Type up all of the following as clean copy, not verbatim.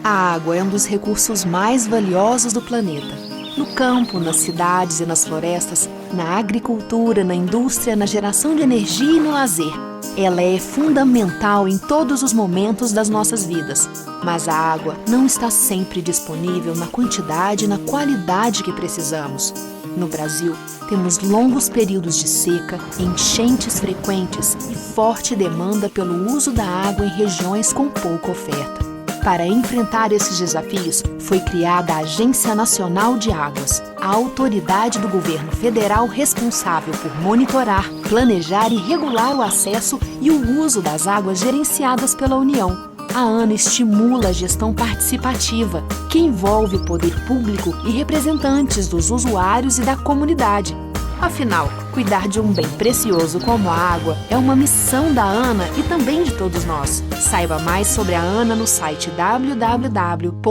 A água é um dos recursos mais valiosos do planeta. No campo, nas cidades e nas florestas, na agricultura, na indústria, na geração de energia e no lazer. Ela é fundamental em todos os momentos das nossas vidas. Mas a água não está sempre disponível na quantidade e na qualidade que precisamos. No Brasil, temos longos períodos de seca, enchentes frequentes e forte demanda pelo uso da água em regiões com pouca oferta. Para enfrentar esses desafios, foi criada a Agência Nacional de Águas, a autoridade do governo federal responsável por monitorar, planejar e regular o acesso e o uso das águas gerenciadas pela União. A ANA estimula a gestão participativa, que envolve o poder público e representantes dos usuários e da comunidade. Afinal, cuidar de um bem precioso como a água é uma missão da ANA e também de todos nós. Saiba mais sobre a ANA no site www.ana.gov.br.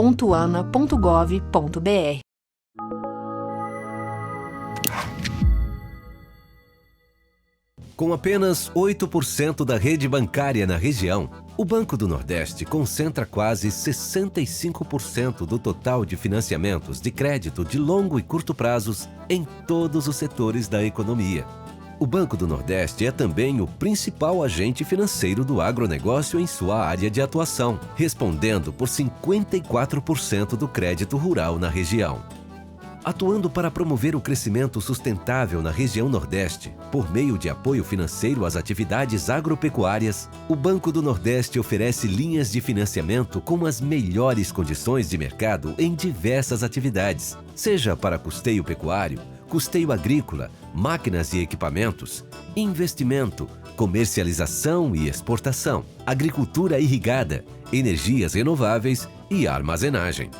Com apenas 8% da rede bancária na região, o Banco do Nordeste concentra quase 65% do total de financiamentos de crédito de longo e curto prazos em todos os setores da economia. O Banco do Nordeste é também o principal agente financeiro do agronegócio em sua área de atuação, respondendo por 54% do crédito rural na região. Atuando para promover o crescimento sustentável na região Nordeste, por meio de apoio financeiro às atividades agropecuárias, o Banco do Nordeste oferece linhas de financiamento com as melhores condições de mercado em diversas atividades, seja para custeio pecuário, custeio agrícola, máquinas e equipamentos, investimento, comercialização e exportação, agricultura irrigada, energias renováveis e armazenagem.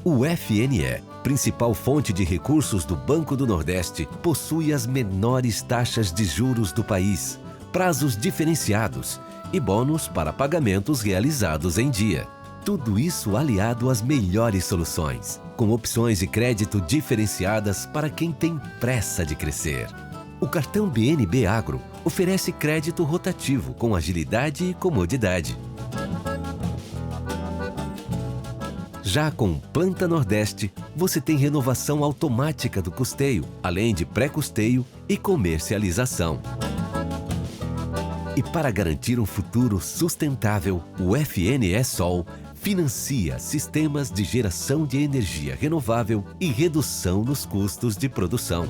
O FNE, principal fonte de recursos do Banco do Nordeste, possui as menores taxas de juros do país, prazos diferenciados e bônus para pagamentos realizados em dia. Tudo isso aliado às melhores soluções, com opções de crédito diferenciadas para quem tem pressa de crescer. O cartão BNB Agro oferece crédito rotativo com agilidade e comodidade. Já com Planta Nordeste, você tem renovação automática do custeio, além de pré-custeio e comercialização. E para garantir um futuro sustentável, o FNE Sol financia sistemas de geração de energia renovável e redução nos custos de produção.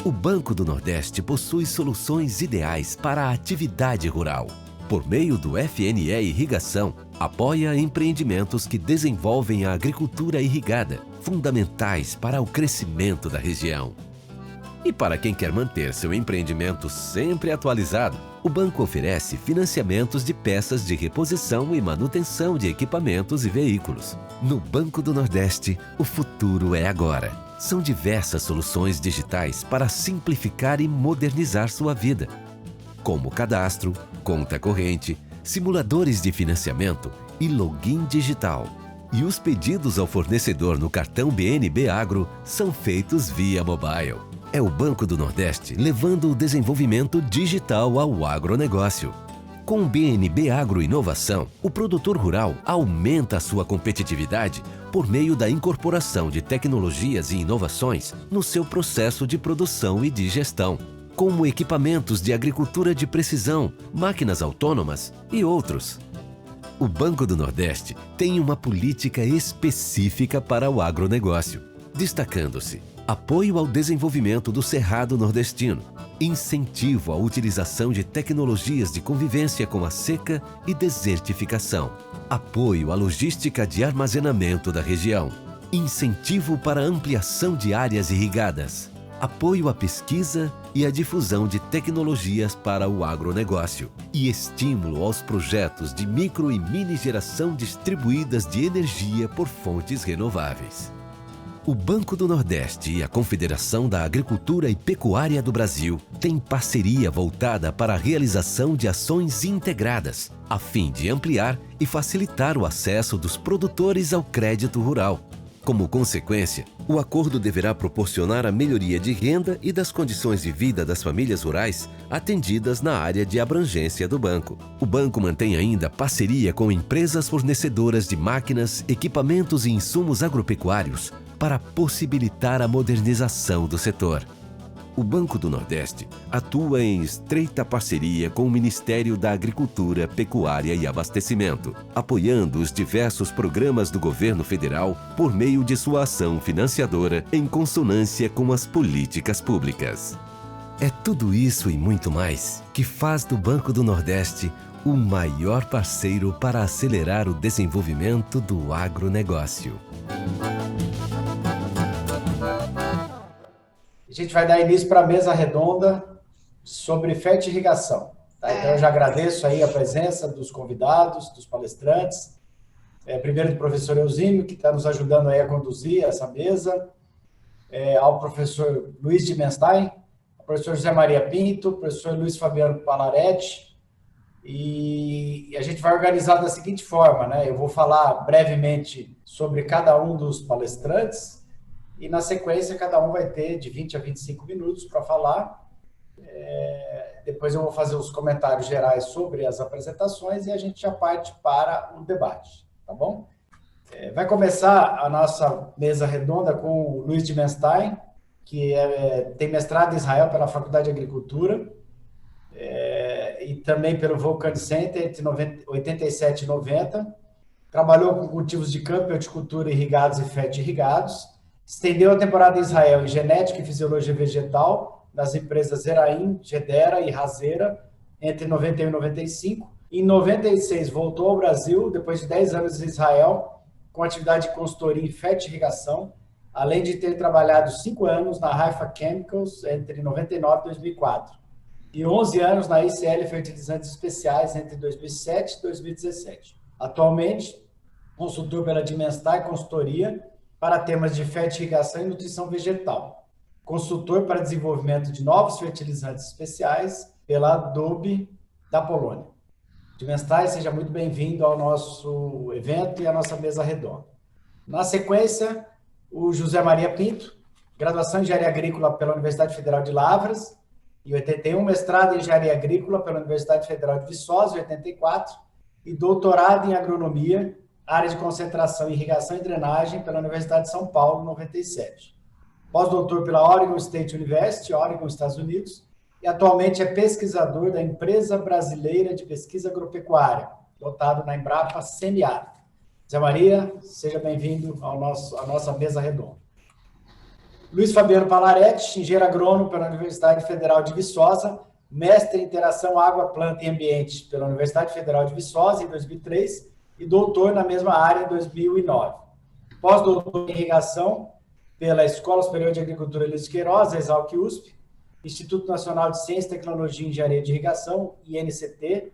O Banco do Nordeste possui soluções ideais para a atividade rural. Por meio do FNE Irrigação, apoia empreendimentos que desenvolvem a agricultura irrigada, fundamentais para o crescimento da região. E para quem quer manter seu empreendimento sempre atualizado, o banco oferece financiamentos de peças de reposição e manutenção de equipamentos e veículos. No Banco do Nordeste, o futuro é agora. São diversas soluções digitais para simplificar e modernizar sua vida, como cadastro, conta corrente, simuladores de financiamento e login digital. E os pedidos ao fornecedor no cartão BNB Agro são feitos via mobile. É o Banco do Nordeste levando o desenvolvimento digital ao agronegócio. Com o BNB Agro Inovação, o produtor rural aumenta a sua competitividade por meio da incorporação de tecnologias e inovações no seu processo de produção e de gestão, como equipamentos de agricultura de precisão, máquinas autônomas e outros. O Banco do Nordeste tem uma política específica para o agronegócio, destacando-se apoio ao desenvolvimento do Cerrado Nordestino, incentivo à utilização de tecnologias de convivência com a seca e desertificação, apoio à logística de armazenamento da região, incentivo para ampliação de áreas irrigadas, apoio à pesquisa e à difusão de tecnologias para o agronegócio e estímulo aos projetos de micro e mini geração distribuídas de energia por fontes renováveis. O Banco do Nordeste e a Confederação da Agricultura e Pecuária do Brasil têm parceria voltada para a realização de ações integradas, a fim de ampliar e facilitar o acesso dos produtores ao crédito rural, Como consequência, o acordo deverá proporcionar a melhoria de renda e das condições de vida das famílias rurais atendidas na área de abrangência do banco. O banco mantém ainda parceria com empresas fornecedoras de máquinas, equipamentos e insumos agropecuários para possibilitar a modernização do setor. O Banco do Nordeste atua em estreita parceria com o Ministério da Agricultura, Pecuária e Abastecimento, apoiando os diversos programas do governo federal por meio de sua ação financiadora em consonância com as políticas públicas. É tudo isso e muito mais que faz do Banco do Nordeste o maior parceiro para acelerar o desenvolvimento do agronegócio. A gente vai dar início para a mesa redonda sobre fertirrigação. Tá? Então, eu já agradeço aí a presença dos convidados, dos palestrantes. Primeiro do professor Eusímio, que está nos ajudando aí a conduzir essa mesa. Ao professor Luiz Dimenstein, ao professor José Maria Pinto, ao professor Luiz Fabiano Palaretti. E a gente vai organizar da seguinte forma, né? Eu vou falar brevemente sobre cada um dos palestrantes, e, na sequência, cada um vai ter de 20 a 25 minutos para falar. Depois eu vou fazer os comentários gerais sobre as apresentações e a gente já parte para o debate, tá bom? Vai começar a nossa mesa redonda com o Luiz Dimenstein, que tem mestrado em Israel pela Faculdade de Agricultura e também pelo Vulcan Center entre 87 e 90. Trabalhou com cultivos de campo, horticultura irrigados e fertirrigados. Estendeu a temporada em Israel em genética e fisiologia vegetal nas empresas Zeraim, Gedera e Razera entre 91 e 95. Em 96 voltou ao Brasil, depois de 10 anos em Israel, com atividade de consultoria em fertirrigação, além de ter trabalhado 5 anos na Haifa Chemicals entre 99 e 2004. E 11 anos na ICL Fertilizantes Especiais entre 2007 e 2017. Atualmente, consultor pela Dimenstein Consultoria para temas de fertirrigação e nutrição vegetal. Consultor para desenvolvimento de novos fertilizantes especiais pela Adobe da Polônia. Dimenstein, seja muito bem-vindo ao nosso evento e à nossa mesa redonda. Na sequência, o José Maria Pinto, graduação em Engenharia Agrícola pela Universidade Federal de Lavras, em 81, mestrado em Engenharia Agrícola pela Universidade Federal de Viçosa, em 84, e doutorado em Agronomia, área de concentração em irrigação e drenagem pela Universidade de São Paulo, em 97. Pós-doutor pela Oregon State University, Oregon, Estados Unidos, e atualmente é pesquisador da Empresa Brasileira de Pesquisa Agropecuária, lotado na Embrapa Semiárido. Zé Maria, seja bem-vindo à nossa mesa redonda. Luiz Fabiano Palaretti, engenheiro agrônomo pela Universidade Federal de Viçosa, mestre em Interação Água, Planta e Ambiente pela Universidade Federal de Viçosa, em 2003, e doutor na mesma área em 2009. Pós-doutor em irrigação pela Escola Superior de Agricultura Luiz Queiroz, Exalc-USP, Instituto Nacional de Ciência, Tecnologia e Engenharia de Irrigação, INCT.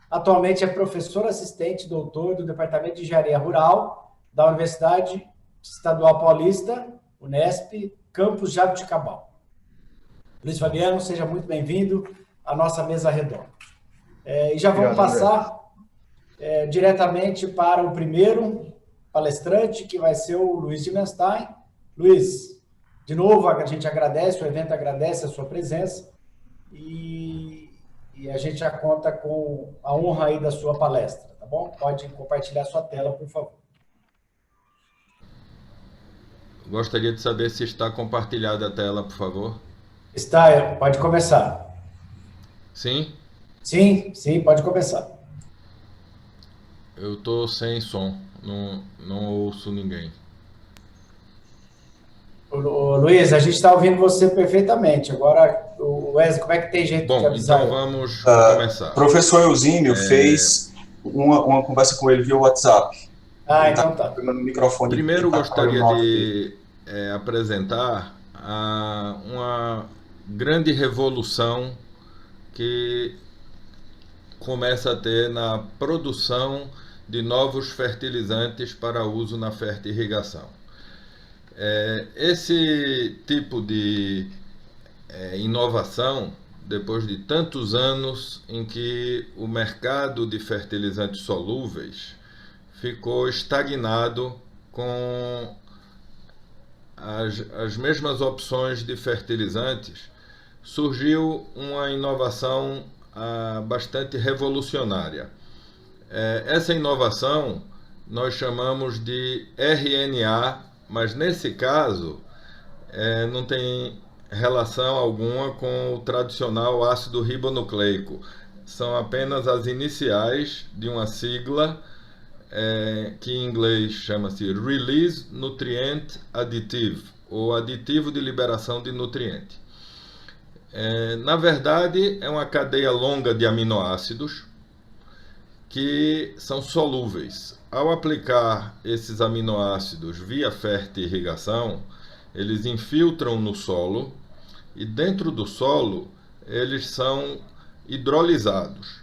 Atualmente é professor assistente doutor do Departamento de Engenharia Rural da Universidade Estadual Paulista, Unesp, campus Jabuticabal. Luiz Fabiano, seja muito bem-vindo à nossa mesa redonda. E já vamos passar diretamente para o primeiro palestrante, que vai ser o Luiz Dimenstein. Luiz, de novo, a gente agradece, o evento agradece a sua presença e a gente já conta com a honra aí da sua palestra, tá bom? Pode compartilhar sua tela, por favor. Gostaria de saber se está compartilhada a tela, por favor. Está, pode começar. Sim? Sim, pode começar. Eu estou sem som, não ouço ninguém. Luiz, a gente está ouvindo você perfeitamente. Agora, o Wesley, como é que tem jeito de avisar? Então vamos começar. Professor Eusímio fez uma conversa com ele via WhatsApp. Então tá. No microfone. Primeiro gostaria de apresentar uma grande revolução que começa a ter na produção de novos fertilizantes para uso na fertirrigação. Esse tipo de inovação, depois de tantos anos em que o mercado de fertilizantes solúveis ficou estagnado com as mesmas opções de fertilizantes, surgiu uma inovação bastante revolucionária. Essa inovação nós chamamos de RNA, mas nesse caso não tem relação alguma com o tradicional ácido ribonucleico. São apenas as iniciais de uma sigla que em inglês chama-se Release Nutrient Additive, ou aditivo de liberação de nutriente. Na verdade, é uma cadeia longa de aminoácidos que são solúveis. Ao aplicar esses aminoácidos via fertirrigação, eles infiltram no solo e dentro do solo eles são hidrolisados.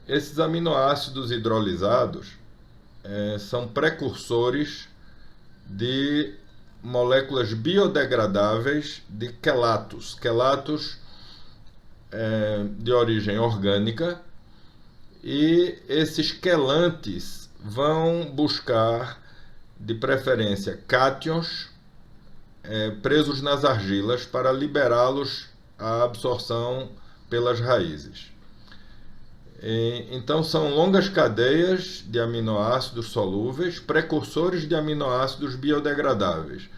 Esses aminoácidos hidrolisados são precursores de moléculas biodegradáveis de quelatos. Quelatos de origem orgânica, e esses quelantes vão buscar, de preferência, cátions presos nas argilas para liberá-los à absorção pelas raízes. Então são longas cadeias de aminoácidos solúveis, precursores de aminoácidos biodegradáveis.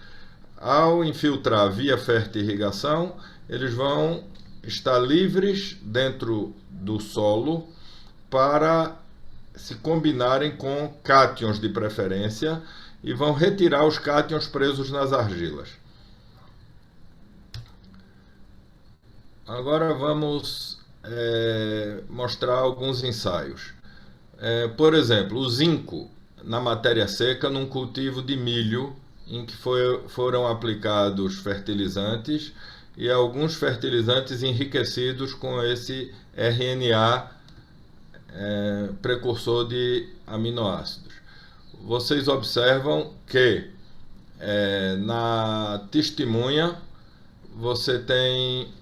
Ao infiltrar via fertirrigação, eles vão estar livres dentro do solo para se combinarem com cátions de preferência e vão retirar os cátions presos nas argilas. Agora vamos mostrar alguns ensaios. Por exemplo, o zinco na matéria seca num cultivo de milho em que foram aplicados fertilizantes e alguns fertilizantes enriquecidos com esse RNA precursor de aminoácidos. Vocês observam que na testemunha você tem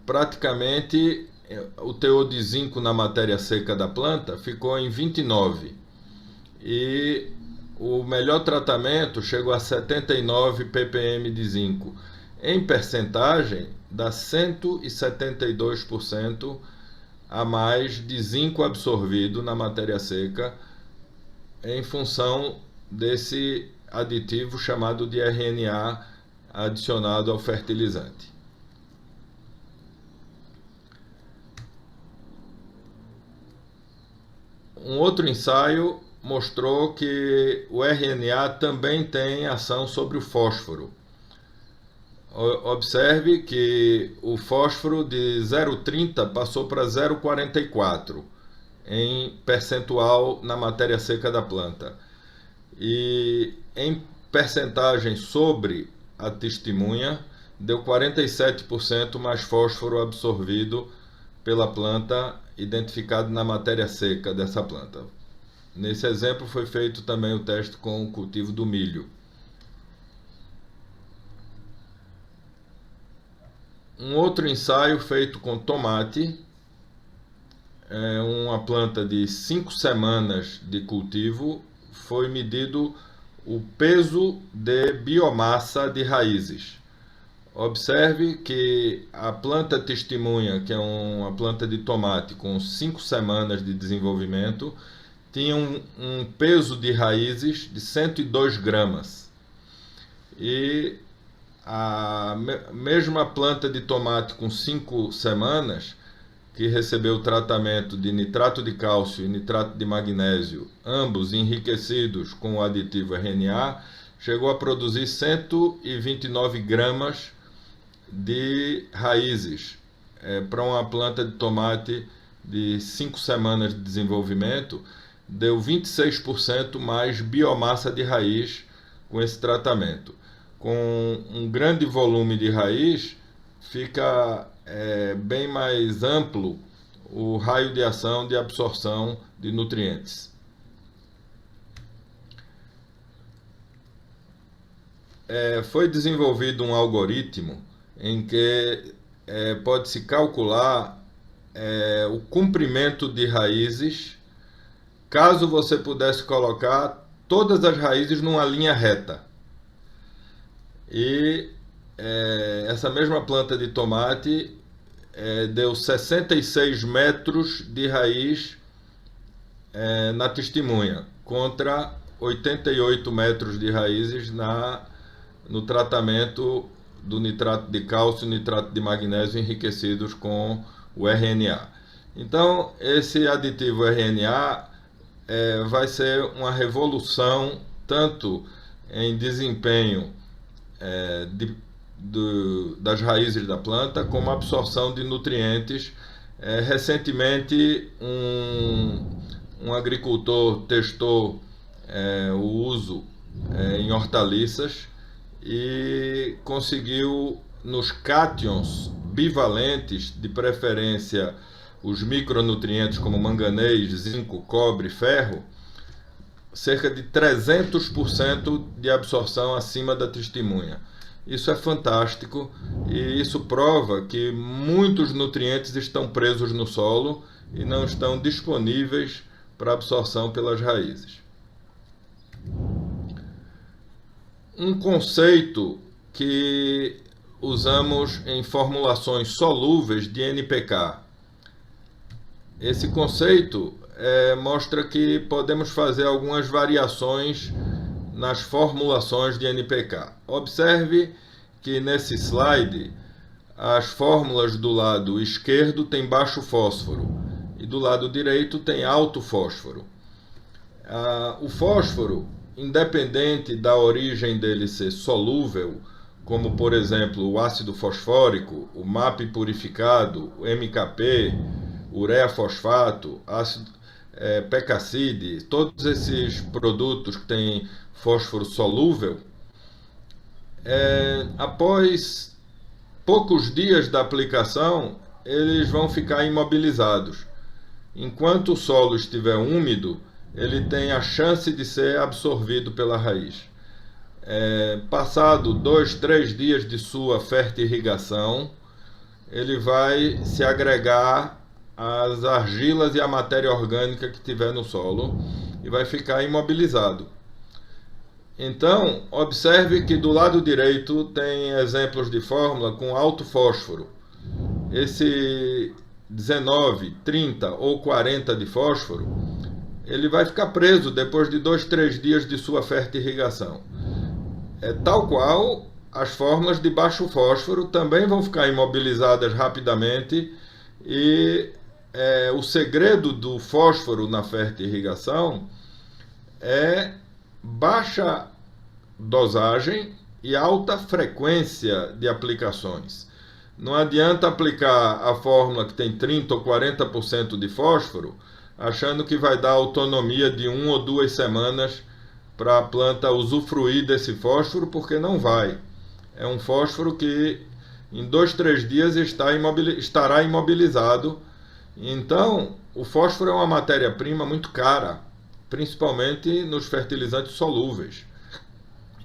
praticamente o teor de zinco na matéria seca da planta ficou em 29 e o melhor tratamento chegou a 79 ppm de zinco. Em percentagem, dá 172% a mais de zinco absorvido na matéria seca em função desse aditivo chamado de RNA adicionado ao fertilizante. Um outro ensaio mostrou que o RNA também tem ação sobre o fósforo. Observe que o fósforo de 0,30 passou para 0,44 em percentual na matéria seca da planta. E em percentagem sobre a testemunha, deu 47% mais fósforo absorvido pela planta, identificado na matéria seca dessa planta. Nesse exemplo foi feito também o teste com o cultivo do milho. Um outro ensaio feito com tomate, uma planta de 5 semanas de cultivo, foi medido o peso de biomassa de raízes. Observe que a planta testemunha, que é uma planta de tomate com 5 semanas de desenvolvimento, tinha um peso de raízes de 102 gramas. E a mesma planta de tomate com 5 semanas, que recebeu o tratamento de nitrato de cálcio e nitrato de magnésio, ambos enriquecidos com o aditivo RNA, chegou a produzir 129 gramas de raízes para uma planta de tomate de 5 semanas de desenvolvimento, deu 26% mais biomassa de raiz com esse tratamento. Com um grande volume de raiz, fica bem mais amplo o raio de ação de absorção de nutrientes. Foi desenvolvido um algoritmo em que pode-se calcular o comprimento de raízes caso você pudesse colocar todas as raízes numa linha reta. E essa mesma planta de tomate deu 66 metros de raiz na testemunha, contra 88 metros de raízes no tratamento do nitrato de cálcio e nitrato de magnésio enriquecidos com o RNA. Então, esse aditivo RNA vai ser uma revolução tanto em desempenho das raízes da planta, como absorção de nutrientes. Recentemente, um agricultor testou o uso em hortaliças e conseguiu, nos cátions bivalentes, de preferência os micronutrientes como manganês, zinco, cobre, ferro, cerca de 300% de absorção acima da testemunha. Isso é fantástico e isso prova que muitos nutrientes estão presos no solo e não estão disponíveis para absorção pelas raízes. Um conceito que usamos em formulações solúveis de NPK. Esse conceito mostra que podemos fazer algumas variações nas formulações de NPK. Observe que nesse slide as fórmulas do lado esquerdo têm baixo fósforo e do lado direito tem alto fósforo. O fósforo, independente da origem dele ser solúvel, como por exemplo o ácido fosfórico, o MAP purificado, o MKP, ureia fosfato, ácido PKCid, todos esses produtos que têm fósforo solúvel, após poucos dias da aplicação, eles vão ficar imobilizados. Enquanto o solo estiver úmido, ele tem a chance de ser absorvido pela raiz. Passado 2-3 dias de sua fertirrigação, ele vai se agregar às argilas e à matéria orgânica que tiver no solo e vai ficar imobilizado. Então, observe que do lado direito tem exemplos de fórmula com alto fósforo. Esse 19, 30 ou 40 de fósforo, ele vai ficar preso depois de 2-3 dias de sua fertirrigação. Tal qual as fórmulas de baixo fósforo também vão ficar imobilizadas rapidamente e o segredo do fósforo na fertirrigação é baixa dosagem e alta frequência de aplicações. Não adianta aplicar a fórmula que tem 30 ou 40% de fósforo achando que vai dar autonomia de 1 ou 2 semanas para a planta usufruir desse fósforo, porque não vai. É um fósforo que em 2-3 dias estará imobilizado. Então, o fósforo é uma matéria-prima muito cara, principalmente nos fertilizantes solúveis.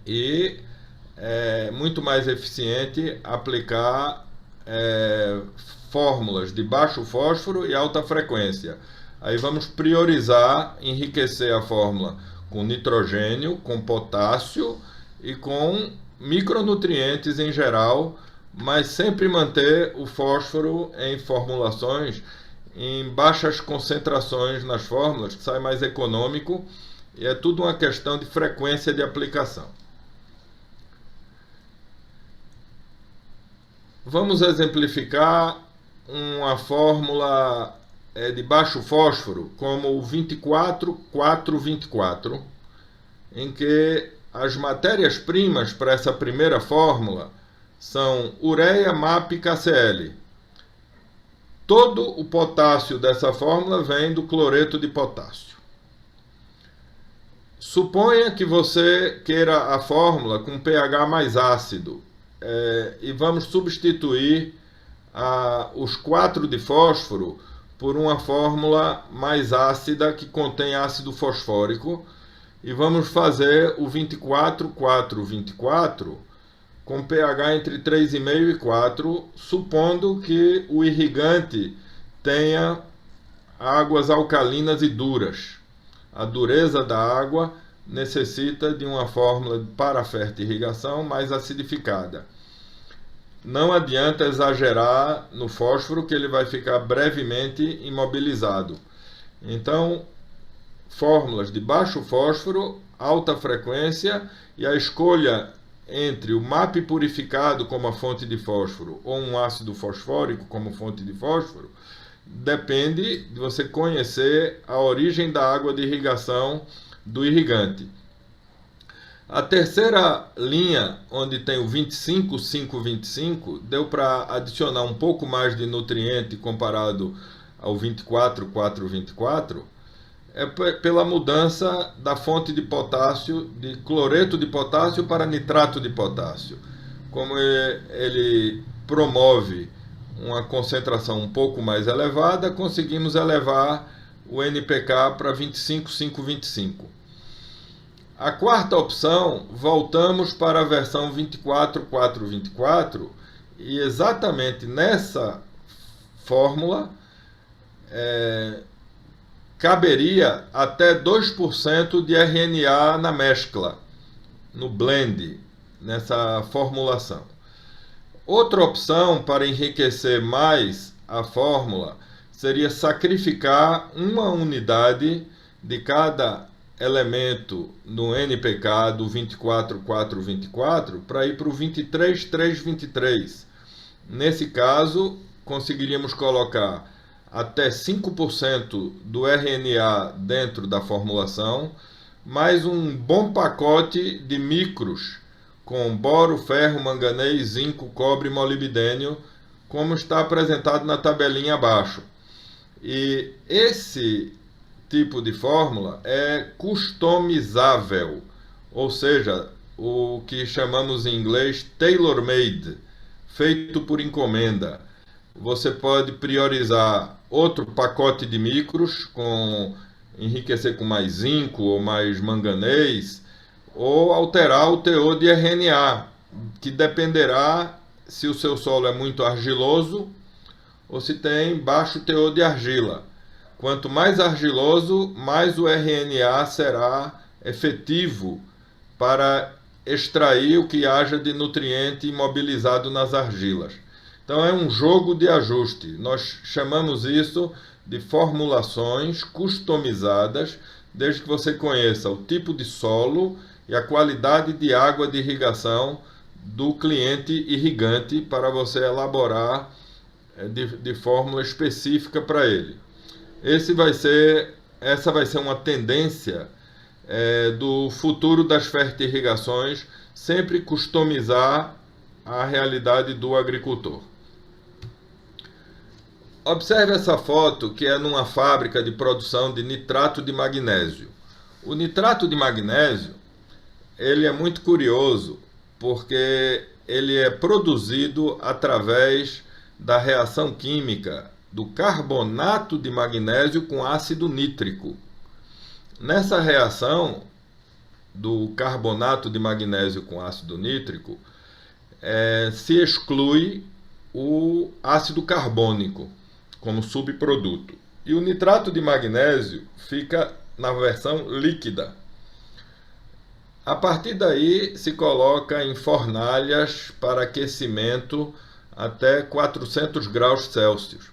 E é muito mais eficiente aplicar fórmulas de baixo fósforo e alta frequência. Aí vamos priorizar enriquecer a fórmula com nitrogênio, com potássio e com micronutrientes em geral, mas sempre manter o fósforo em formulações em baixas concentrações nas fórmulas, que sai mais econômico, e é tudo uma questão de frequência de aplicação. Vamos exemplificar uma fórmula de baixo fósforo, como o 24-4-24, em que as matérias-primas para essa primeira fórmula são ureia, MAP e KCl. Todo o potássio dessa fórmula vem do cloreto de potássio. Suponha que você queira a fórmula com pH mais ácido, e vamos substituir os 4 de fósforo por uma fórmula mais ácida que contém ácido fosfórico, e vamos fazer o 24-4-24 com pH entre 3,5 e 4, supondo que o irrigante tenha águas alcalinas e duras. A dureza da água necessita de uma fórmula para fertirrigação mais acidificada. Não adianta exagerar no fósforo, que ele vai ficar brevemente imobilizado. Então, fórmulas de baixo fósforo, alta frequência, e a escolha entre o MAP purificado como a fonte de fósforo ou um ácido fosfórico como fonte de fósforo depende de você conhecer a origem da água de irrigação do irrigante. A terceira linha, onde tem o 25, 5, 25, deu para adicionar um pouco mais de nutriente comparado ao 24, 4, 24, é pela mudança da fonte de potássio, de cloreto de potássio para nitrato de potássio. Como ele promove uma concentração um pouco mais elevada, conseguimos elevar o NPK para 25, 5, 25. A quarta opção, voltamos para a versão 24, 4, 24, e exatamente nessa fórmula caberia até 2% de RNA na mescla, no blend, nessa formulação. Outra opção para enriquecer mais a fórmula seria sacrificar uma unidade de cada elemento no NPK do 24, 4, 24 para ir para o 23, 3, 23. Nesse caso, conseguiríamos colocar até 5% do RNA dentro da formulação, mais um bom pacote de micros com boro, ferro, manganês, zinco, cobre e molibdênio, como está apresentado na tabelinha abaixo. E esse tipo de fórmula é customizável, ou seja, o que chamamos em inglês tailor-made, feito por encomenda. Você pode priorizar outro pacote de micros, enriquecer com mais zinco ou mais manganês, ou alterar o teor de RNA, que dependerá se o seu solo é muito argiloso ou se tem baixo teor de argila. Quanto mais argiloso, mais o RNA será efetivo para extrair o que haja de nutriente imobilizado nas argilas. Então é um jogo de ajuste. Nós chamamos isso de formulações customizadas, desde que você conheça o tipo de solo e a qualidade de água de irrigação do cliente irrigante para você elaborar de fórmula específica para ele. Essa vai ser uma tendência do futuro das fertirrigações, sempre customizar a realidade do agricultor. Observe essa foto, que é numa fábrica de produção de nitrato de magnésio. O nitrato de magnésio, ele é muito curioso, porque ele é produzido através da reação química do carbonato de magnésio com ácido nítrico. Nessa reação do carbonato de magnésio com ácido nítrico, se exclui o ácido carbônico como subproduto. E o nitrato de magnésio fica na versão líquida. A partir daí, se coloca em fornalhas para aquecimento até 400 graus Celsius.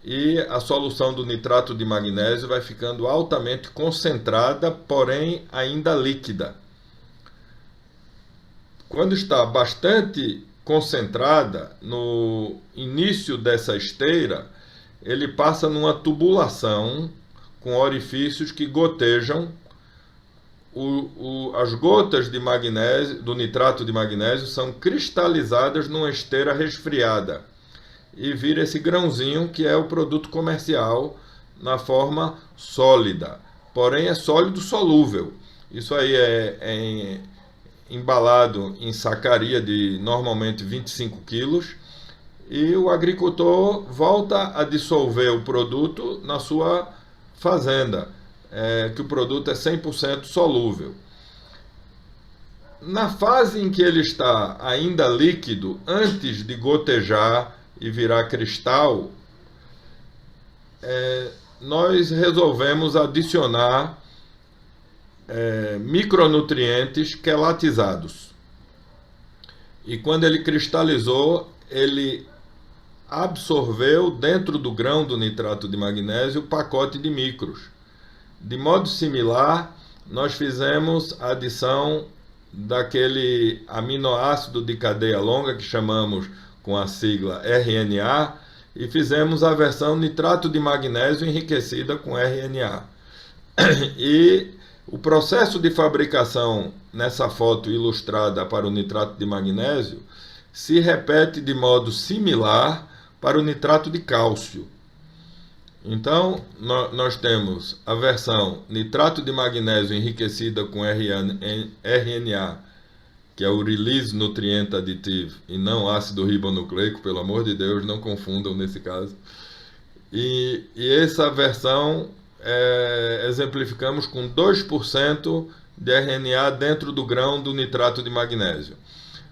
E a solução do nitrato de magnésio vai ficando altamente concentrada, porém ainda líquida. Quando está bastante concentrada, no início dessa esteira, ele passa numa tubulação com orifícios que gotejam. As gotas de magnésio, do nitrato de magnésio, são cristalizadas numa esteira resfriada e vira esse grãozinho que é o produto comercial na forma sólida, porém é sólido solúvel. Isso aí é embalado em sacaria de normalmente 25 quilos, e o agricultor volta a dissolver o produto na sua fazenda, que o produto é 100% solúvel. Na fase em que ele está ainda líquido, antes de gotejar e virar cristal, nós resolvemos adicionar micronutrientes quelatizados. E quando ele cristalizou, ele absorveu dentro do grão do nitrato de magnésio o pacote de micros. De modo similar, nós fizemos a adição daquele aminoácido de cadeia longa que chamamos com a sigla RNA e fizemos a versão nitrato de magnésio enriquecida com RNA. E o processo de fabricação nessa foto ilustrada para o nitrato de magnésio se repete de modo similar para o nitrato de cálcio. Então, nós temos a versão nitrato de magnésio enriquecida com RNA, que é o Release Nutrient Additive, e não ácido ribonucleico, pelo amor de Deus, não confundam nesse caso. E essa versão exemplificamos com 2% de RNA dentro do grão do nitrato de magnésio.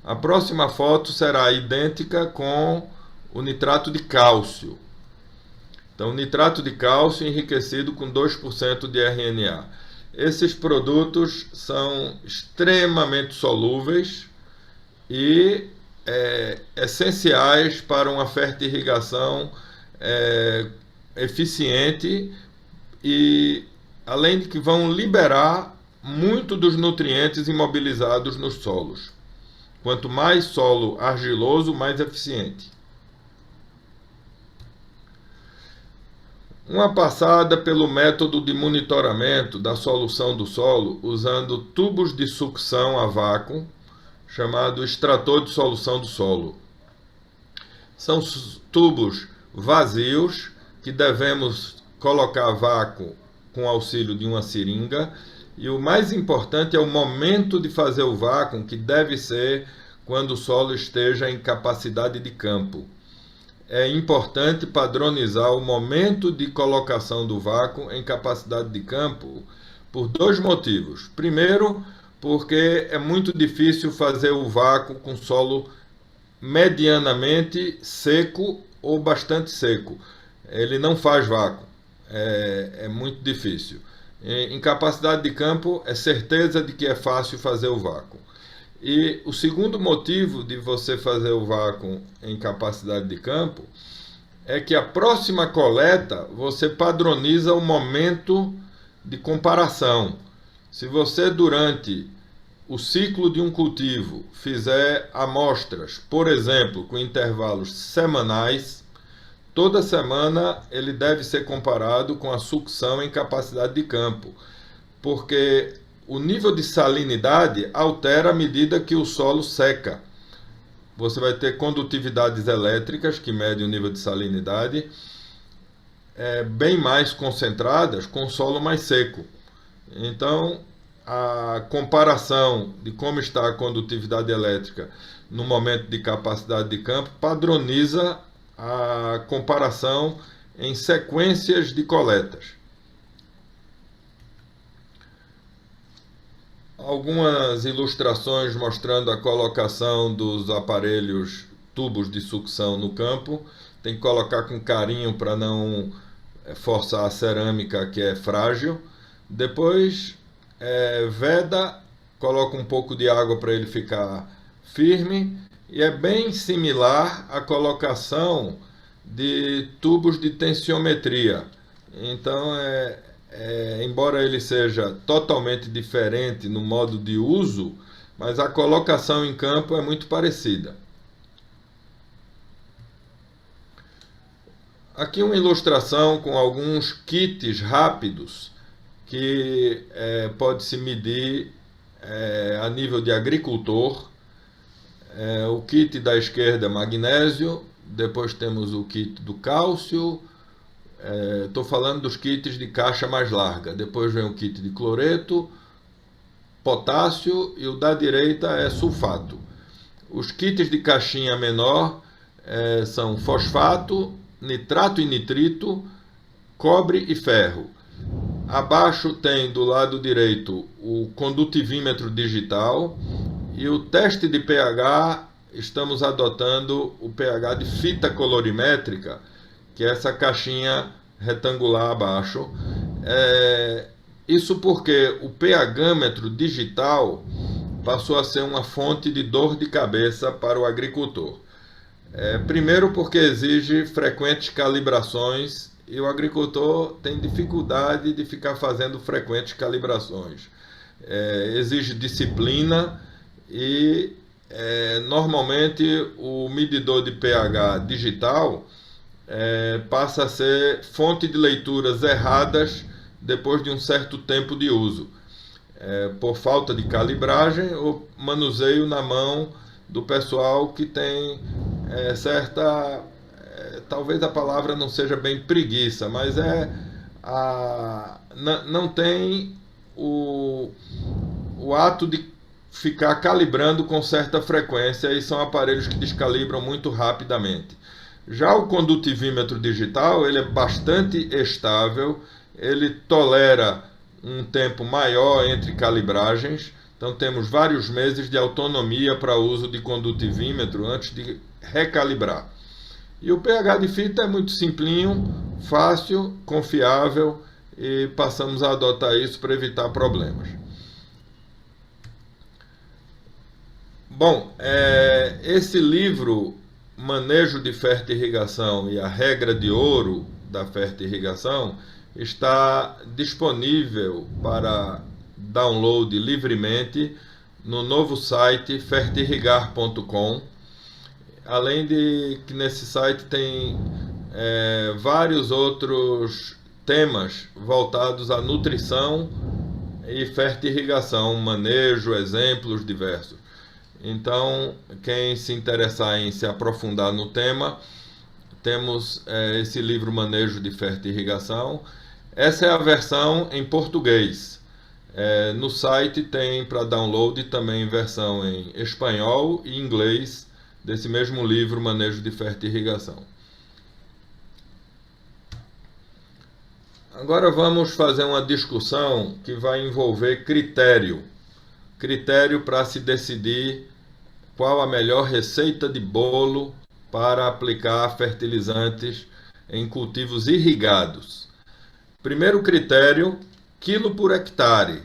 A próxima foto será idêntica com o nitrato de cálcio. Então, nitrato de cálcio enriquecido com 2% de RNA. Esses produtos são extremamente solúveis e essenciais para uma fertirrigação eficiente, e além de que vão liberar muito dos nutrientes imobilizados nos solos. Quanto mais solo argiloso, mais eficiente. Uma passada pelo método de monitoramento da solução do solo usando tubos de sucção a vácuo, chamado extrator de solução do solo. São tubos vazios que devemos colocar a vácuo com auxílio de uma seringa, e o mais importante é o momento de fazer o vácuo, que deve ser quando o solo esteja em capacidade de campo. É importante padronizar o momento de colocação do vácuo em capacidade de campo por dois motivos. Primeiro, porque é muito difícil fazer o vácuo com solo medianamente seco ou bastante seco. Ele não faz vácuo, é muito difícil. Em capacidade de campo, é certeza de que é fácil fazer o vácuo. E o segundo motivo de você fazer o vácuo em capacidade de campo é que a próxima coleta você padroniza o momento de comparação. Se você, durante o ciclo de um cultivo, fizer amostras, por exemplo, com intervalos semanais, toda semana ele deve ser comparado com a sucção em capacidade de campo, porque o nível de salinidade altera à medida que o solo seca. Você vai ter condutividades elétricas que medem o nível de salinidade bem mais concentradas com o solo mais seco. Então, a comparação de como está a condutividade elétrica no momento de capacidade de campo padroniza a comparação em sequências de coletas. Algumas ilustrações mostrando a colocação dos aparelhos, tubos de sucção no campo. Tem que colocar com carinho para não forçar a cerâmica, que é frágil. Depois veda, coloca um pouco de água para ele ficar firme, e é bem similar à colocação de tubos de tensiometria. Então, embora ele seja totalmente diferente no modo de uso, mas a colocação em campo é muito parecida. Aqui uma ilustração com alguns kits rápidos que pode-se medir a nível de agricultor. O kit da esquerda, magnésio, depois temos o kit do cálcio. Estou falando dos kits de caixa mais larga. Depois vem o kit de cloreto, potássio, e o da direita é sulfato. Os kits de caixinha menor são fosfato, nitrato e nitrito, cobre e ferro. Abaixo tem, do lado direito, o condutivímetro digital, e o teste de pH, estamos adotando o pH de fita colorimétrica, que é essa caixinha retangular abaixo, Isso porque o pH-metro digital passou a ser uma fonte de dor de cabeça para o agricultor. Primeiro porque exige frequentes calibrações e o agricultor tem dificuldade de ficar fazendo frequentes calibrações. Exige disciplina e normalmente o medidor de pH digital passa a ser fonte de leituras erradas depois de um certo tempo de uso, por falta de calibragem ou manuseio na mão do pessoal que tem certa, talvez a palavra não seja bem preguiça, mas não tem o ato de ficar calibrando com certa frequência, e são aparelhos que descalibram muito rapidamente. Já o condutivímetro digital, ele é bastante estável, ele tolera um tempo maior entre calibragens, então temos vários meses de autonomia para uso de condutivímetro antes de recalibrar. E o pH de fita é muito simplinho, fácil, confiável, e passamos a adotar isso para evitar problemas. Bom, esse livro, Manejo de Fertirrigação e a Regra de Ouro da Fertirrigação, está disponível para download livremente no novo site fertirrigar.com. Além de que nesse site tem vários outros temas voltados à nutrição e fertirrigação, manejo, exemplos diversos. Então, quem se interessar em se aprofundar no tema, temos esse livro Manejo de Fertirrigação. Essa é a versão em português. No site tem para download também versão em espanhol e inglês desse mesmo livro Manejo de Fertirrigação. Agora vamos fazer uma discussão que vai envolver critério para se decidir qual a melhor receita de bolo para aplicar fertilizantes em cultivos irrigados. Primeiro critério, quilo por hectare.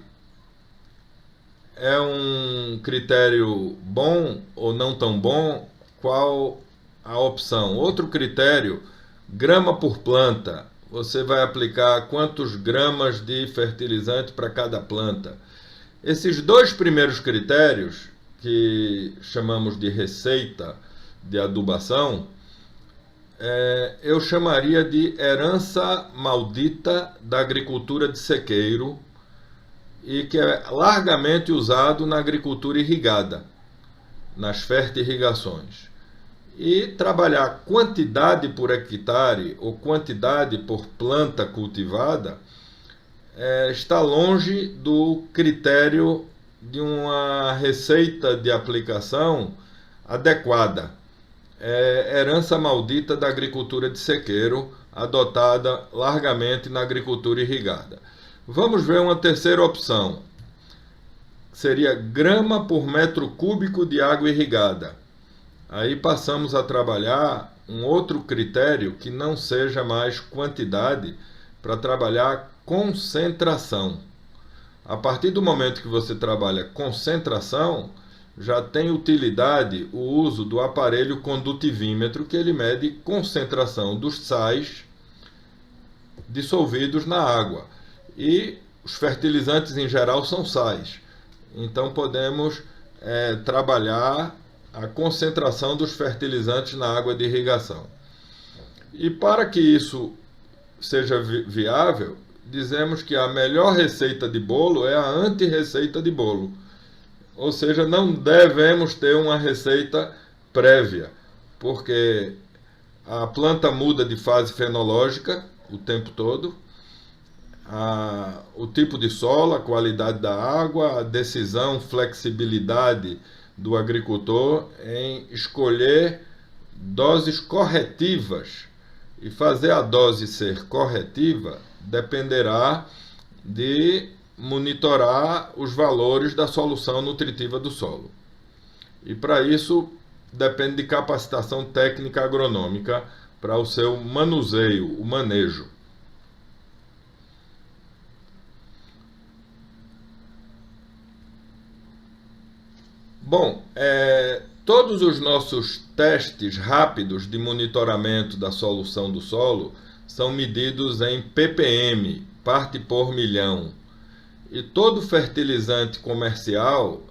É um critério bom ou não tão bom? Qual a opção? Outro critério, grama por planta. Você vai aplicar quantos gramas de fertilizante para cada planta? Esses dois primeiros critérios, que chamamos de receita de adubação, eu chamaria de herança maldita da agricultura de sequeiro, e que é largamente usado na agricultura irrigada, nas fertirrigações. E trabalhar quantidade por hectare ou quantidade por planta cultivada está longe do critério de uma receita de aplicação adequada. Herança maldita da agricultura de sequeiro, adotada largamente na agricultura irrigada. Vamos ver uma terceira opção. Seria grama por metro cúbico de água irrigada. Aí passamos a trabalhar um outro critério que não seja mais quantidade, para trabalhar concentração. A partir do momento que você trabalha concentração, já tem utilidade o uso do aparelho condutivímetro, que ele mede concentração dos sais dissolvidos na água. E os fertilizantes em geral são sais. Então podemos trabalhar a concentração dos fertilizantes na água de irrigação. E para que isso seja viável, dizemos que a melhor receita de bolo é a anti-receita de bolo. Ou seja, não devemos ter uma receita prévia, porque a planta muda de fase fenológica o tempo todo, o tipo de solo, a qualidade da água, a decisão, flexibilidade do agricultor em escolher doses corretivas, e fazer a dose ser corretiva dependerá de monitorar os valores da solução nutritiva do solo. E para isso depende de capacitação técnica agronômica para o seu manuseio, o manejo. Bom, todos os nossos testes rápidos de monitoramento da solução do solo são medidos em ppm, parte por milhão. E todo fertilizante comercial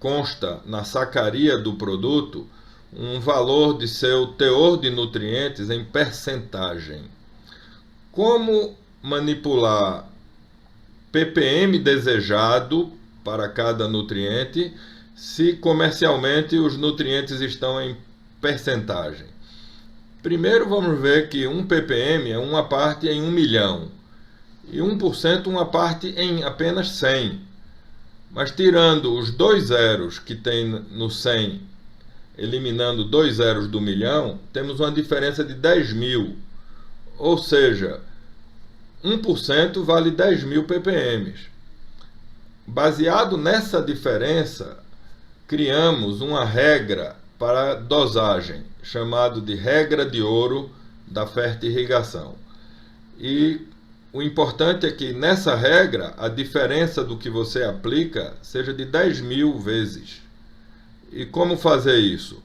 consta na sacaria do produto um valor de seu teor de nutrientes em percentagem. Como manipular ppm desejado para cada nutriente se comercialmente os nutrientes estão em percentagem? Primeiro vamos ver que 1 ppm é uma parte em 1 milhão e 1% uma parte em apenas 100. Mas tirando os 2 zeros que tem no 100, eliminando 2 zeros do milhão, temos uma diferença de 10.000. Ou seja, 1% vale 10.000 ppm. Baseado nessa diferença, criamos uma regra para dosagem, chamado de regra de ouro da fertirrigação. E o importante é que nessa regra, a diferença do que você aplica seja de 10.000 vezes. E como fazer isso?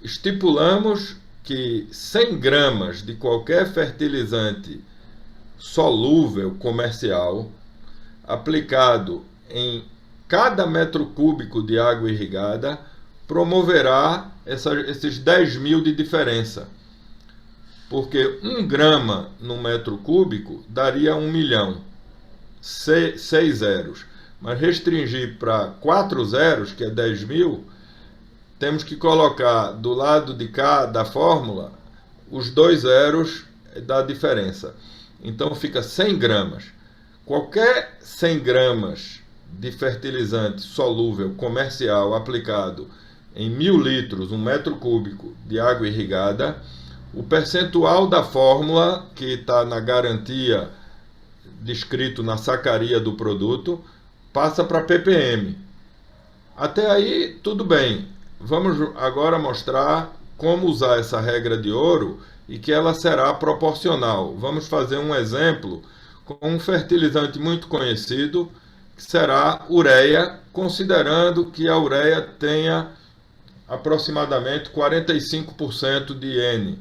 Estipulamos que 100 gramas de qualquer fertilizante solúvel comercial aplicado em cada metro cúbico de água irrigada promoverá esses 10.000 de diferença. Porque 1 grama no metro cúbico daria 1 milhão, 6 zeros. Mas restringir para 4 zeros, que é 10.000, temos que colocar do lado de cá da fórmula os 2 zeros da diferença. Então fica 100 gramas. Qualquer 100 gramas de fertilizante solúvel comercial aplicado em 1.000 litros, 1 metro cúbico de água irrigada, o percentual da fórmula, que está na garantia descrito na sacaria do produto, passa para ppm. Até aí, tudo bem. Vamos agora mostrar como usar essa regra de ouro e que ela será proporcional. Vamos fazer um exemplo com um fertilizante muito conhecido, que será ureia, considerando que a ureia tenha aproximadamente 45% de N.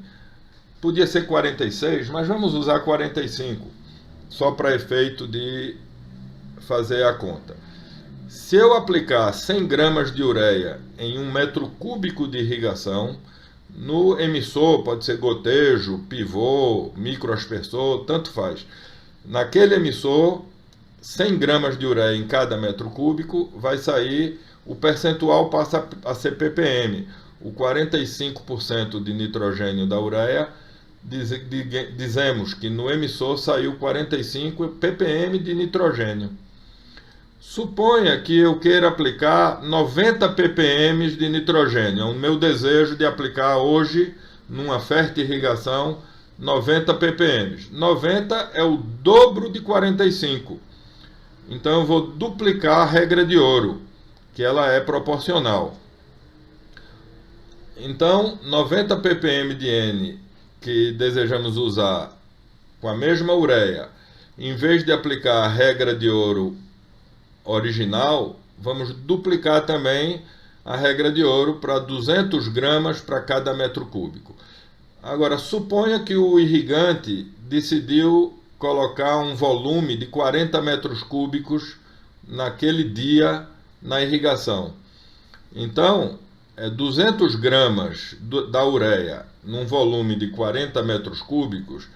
Podia ser 46, mas vamos usar 45, só para efeito de fazer a conta. Se eu aplicar 100 gramas de ureia em 1 metro cúbico de irrigação, no emissor, pode ser gotejo, pivô, microaspersor, tanto faz. Naquele emissor, 100 gramas de ureia em cada metro cúbico, vai sair, o percentual passa a ser ppm. O 45% de nitrogênio da ureia, dizemos que no emissor saiu 45 ppm de nitrogênio. Suponha que eu queira aplicar 90 ppm de nitrogênio. É o meu desejo de aplicar hoje, numa fertirrigação, 90 ppm. 90 é o dobro de 45. Então eu vou duplicar a regra de ouro, que ela é proporcional. Então, 90 ppm de N que desejamos usar com a mesma ureia, em vez de aplicar a regra de ouro original, vamos duplicar também a regra de ouro para 200 gramas para cada metro cúbico. Agora, suponha que o irrigante decidiu colocar um volume de 40 metros cúbicos naquele dia na irrigação. Então, 200 gramas da ureia num volume de 40 metros cúbicos,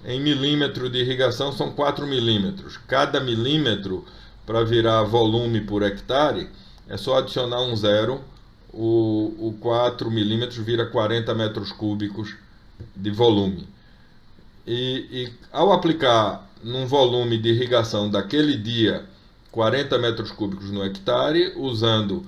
em milímetro de irrigação são 4 milímetros. Cada milímetro, para virar volume por hectare, é só adicionar um zero, o 4 milímetros vira 40 metros cúbicos de volume. E ao aplicar num volume de irrigação daquele dia 40 metros cúbicos no hectare, usando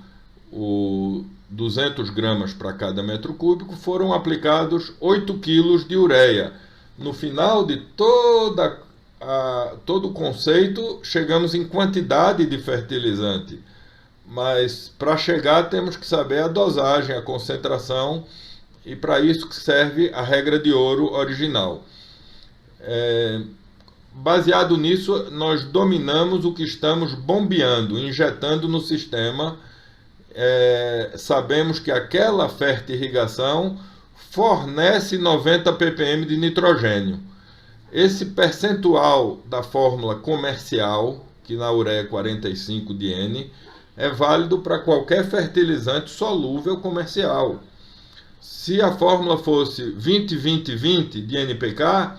o 200 gramas para cada metro cúbico, foram aplicados 8 quilos de ureia. No final de todo o conceito, chegamos em quantidade de fertilizante. Mas para chegar temos que saber a dosagem, a concentração, e para isso que serve a regra de ouro original. Baseado nisso, nós dominamos o que estamos bombeando, injetando no sistema, sabemos que aquela fertirrigação fornece 90 ppm de nitrogênio. Esse percentual da fórmula comercial, que na ureia é 45 de N, é válido para qualquer fertilizante solúvel comercial. Se a fórmula fosse 20-20-20 de NPK,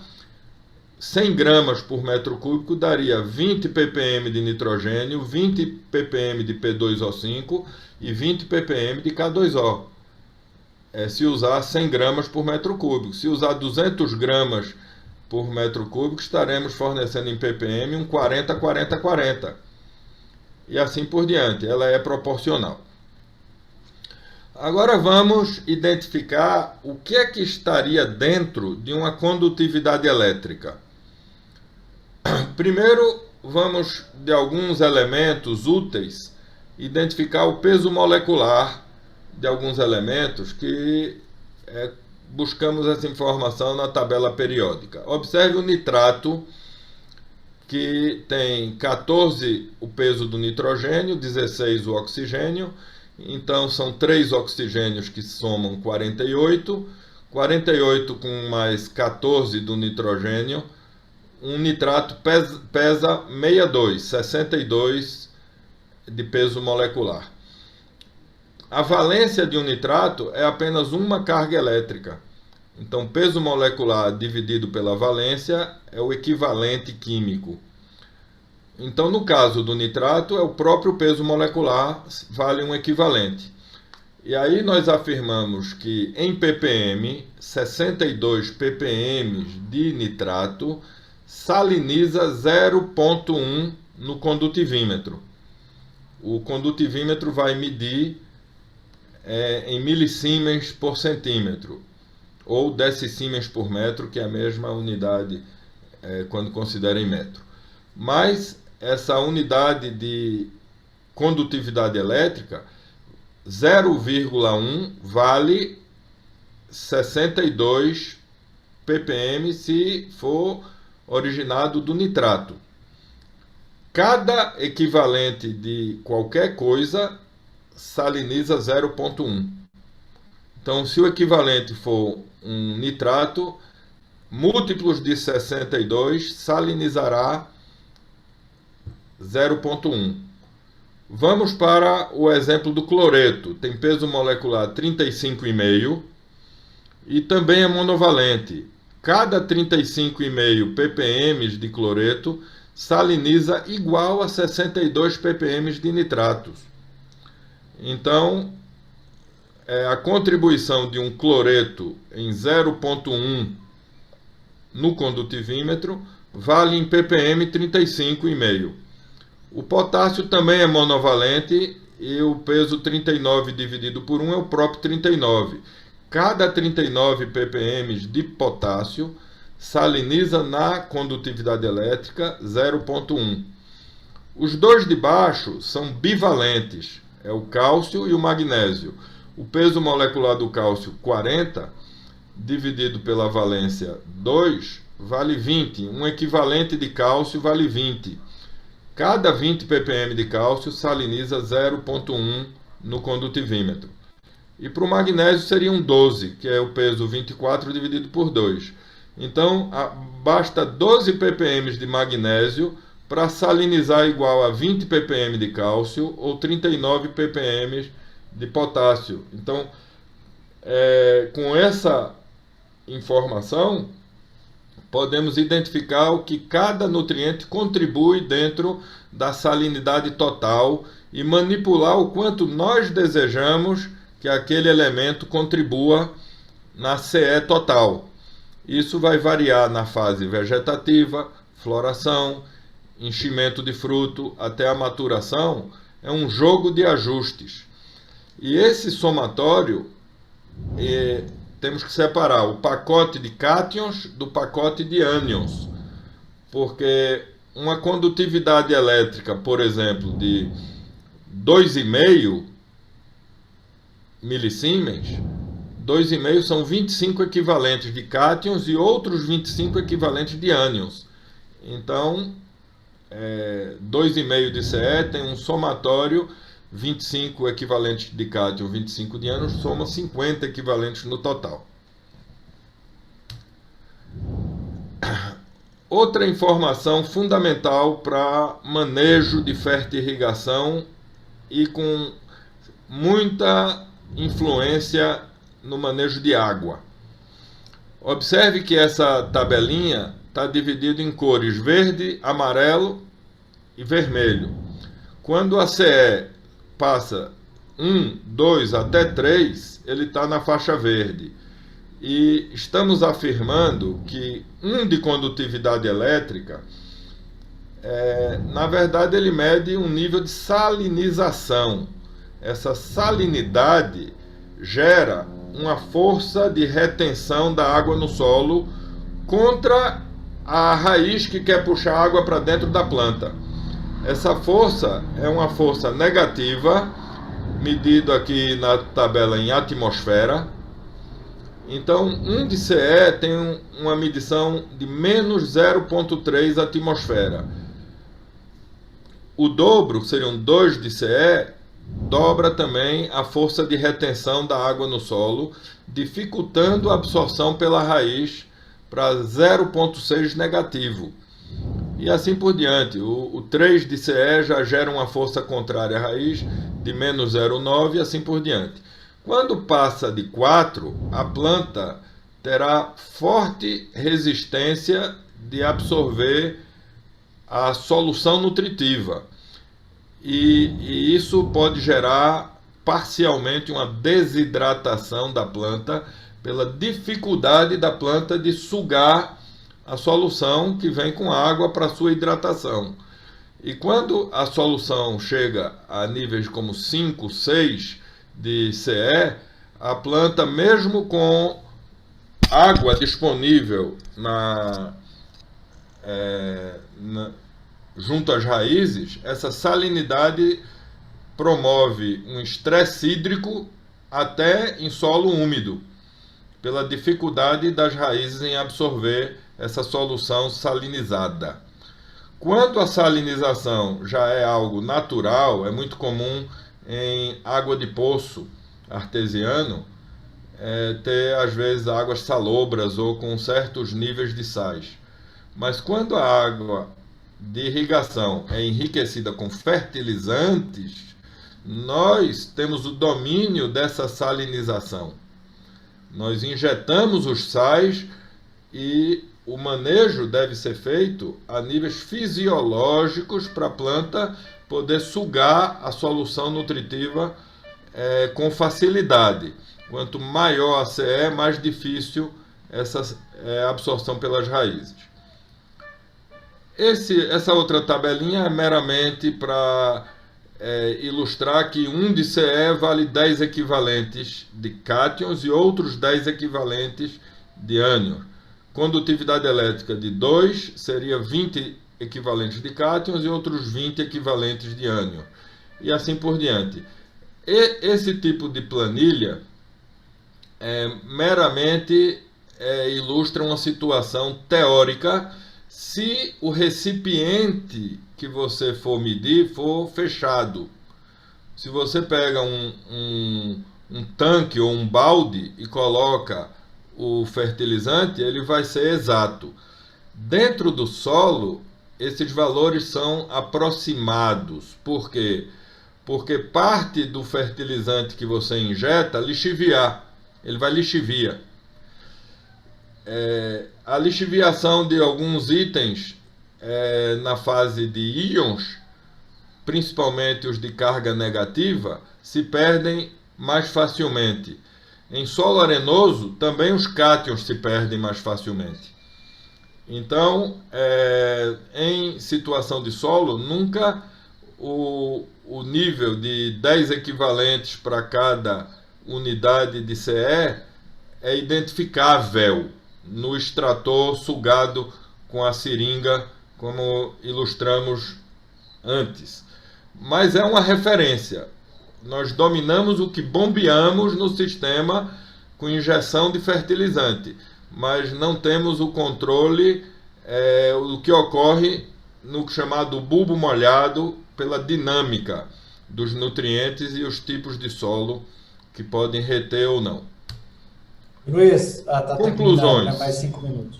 100 gramas por metro cúbico daria 20 ppm de nitrogênio, 20 ppm de P2O5 e 20 ppm de K2O. Se usar 100 gramas por metro cúbico. Se usar 200 gramas por metro cúbico, estaremos fornecendo em ppm um 40-40-40. E assim por diante, ela é proporcional. Agora vamos identificar o que é que estaria dentro de uma condutividade elétrica. Primeiro, vamos, de alguns elementos úteis, identificar o peso molecular de alguns elementos que buscamos essa informação na tabela periódica. Observe o nitrato, que tem 14 o peso do nitrogênio, 16 o oxigênio, então são 3 oxigênios que somam 48, 48 com mais 14 do nitrogênio, um nitrato pesa 62 de peso molecular. A valência de um nitrato é apenas uma carga elétrica. Então, peso molecular dividido pela valência é o equivalente químico. Então, no caso do nitrato, é o próprio peso molecular, vale um equivalente. E aí nós afirmamos que em ppm, 62 ppm de nitrato saliniza 0,1 no condutivímetro. O condutivímetro vai medir em milisiemens por centímetro, ou decisiemens por metro, que é a mesma unidade quando considera em metro. Mas essa unidade de condutividade elétrica, 0,1 vale 62 ppm se for originado do nitrato. Cada equivalente de qualquer coisa saliniza 0,1. Então, se o equivalente for um nitrato, múltiplos de 62 salinizará 0,1. Vamos para o exemplo do cloreto. Tem peso molecular 35,5 e também é monovalente. Cada 35,5 ppm de cloreto saliniza igual a 62 ppm de nitratos. Então, a contribuição de um cloreto em 0,1 no condutivímetro vale em ppm 35,5. O potássio também é monovalente e o peso 39 dividido por 1 é o próprio 39. Cada 39 ppm de potássio saliniza na condutividade elétrica 0,1. Os dois de baixo são bivalentes, é o cálcio e o magnésio. O peso molecular do cálcio 40 dividido pela valência 2 vale 20. Um equivalente de cálcio vale 20. Cada 20 ppm de cálcio saliniza 0,1 no condutivímetro. E para o magnésio seriam 12, que é o peso 24 dividido por 2. Então, basta 12 ppm de magnésio para salinizar igual a 20 ppm de cálcio ou 39 ppm de potássio. Então, com essa informação, podemos identificar o que cada nutriente contribui dentro da salinidade total e manipular o quanto nós desejamos que aquele elemento contribua na CE total. Isso vai variar na fase vegetativa, floração, enchimento de fruto, até a maturação. É um jogo de ajustes. E esse somatório, temos que separar o pacote de cátions do pacote de ânions. Porque uma condutividade elétrica, por exemplo, de 2,5 milisiemens, 2,5 são 25 equivalentes de cátions e outros 25 equivalentes de ânions. Então, 2,5 de CE tem um somatório 25 equivalentes de cátion, 25 de ânion, soma 50 equivalentes no total. Outra informação fundamental para manejo de fertirrigação e com muita influência no manejo de água. Observe que essa tabelinha está dividida em cores verde, amarelo e vermelho. Quando a CE passa 1, 2 até 3, ele está na faixa verde. E estamos afirmando que de condutividade elétrica, na verdade, ele mede um nível de salinização. Essa salinidade gera uma força de retenção da água no solo contra a raiz que quer puxar água para dentro da planta. Essa força é uma força negativa, medido aqui na tabela em atmosfera. Então, 1 de CE tem uma medição de menos 0,3 atmosfera. O dobro, que seriam 2 de CE, dobra também a força de retenção da água no solo, dificultando a absorção pela raiz para 0,6 negativo. E assim por diante. O 3 de CE já gera uma força contrária à raiz de menos 0,9 e assim por diante. Quando passa de 4, a planta terá forte resistência de absorver a solução nutritiva. E isso pode gerar parcialmente uma desidratação da planta pela dificuldade da planta de sugar a solução que vem com água para sua hidratação. E quando a solução chega a níveis como 5, 6 de CE, a planta, mesmo com água disponível junto às raízes, essa salinidade promove um estresse hídrico até em solo úmido, pela dificuldade das raízes em absorver essa solução salinizada. Quando a salinização já é algo natural, é muito comum em água de poço artesiano ter às vezes águas salobras ou com certos níveis de sais. Mas quando a água de irrigação é enriquecida com fertilizantes, nós temos o domínio dessa salinização. Nós injetamos os sais e o manejo deve ser feito a níveis fisiológicos para a planta poder sugar a solução nutritiva com facilidade. Quanto maior a CE, mais difícil essa absorção pelas raízes. Essa outra tabelinha é meramente para ilustrar que 1 de CE vale 10 equivalentes de cátions e outros 10 equivalentes de ânion. Condutividade elétrica de 2 seria 20 equivalentes de cátions e outros 20 equivalentes de ânion. E assim por diante. Esse tipo de planilha meramente ilustra uma situação teórica se o recipiente que você for medir for fechado. Se você pega um tanque ou um balde e coloca o fertilizante, ele vai ser exato. Dentro do solo, esses valores são aproximados. Por quê? Porque parte do fertilizante que você injeta lixiviar. Ele vai lixiviar. A lixiviação de alguns itens na fase de íons, principalmente os de carga negativa, se perdem mais facilmente. Em solo arenoso, também os cátions se perdem mais facilmente. Então, em situação de solo, nunca o nível de 10 equivalentes para cada unidade de CE é identificável no extrator sugado com a seringa, como ilustramos antes. Mas é uma referência. Nós dominamos o que bombeamos no sistema com injeção de fertilizante, mas não temos o controle do que ocorre no chamado bulbo molhado pela dinâmica dos nutrientes e os tipos de solo que podem reter ou não. Luiz, tá conclusões. Terminado, né? Mais 5 minutos.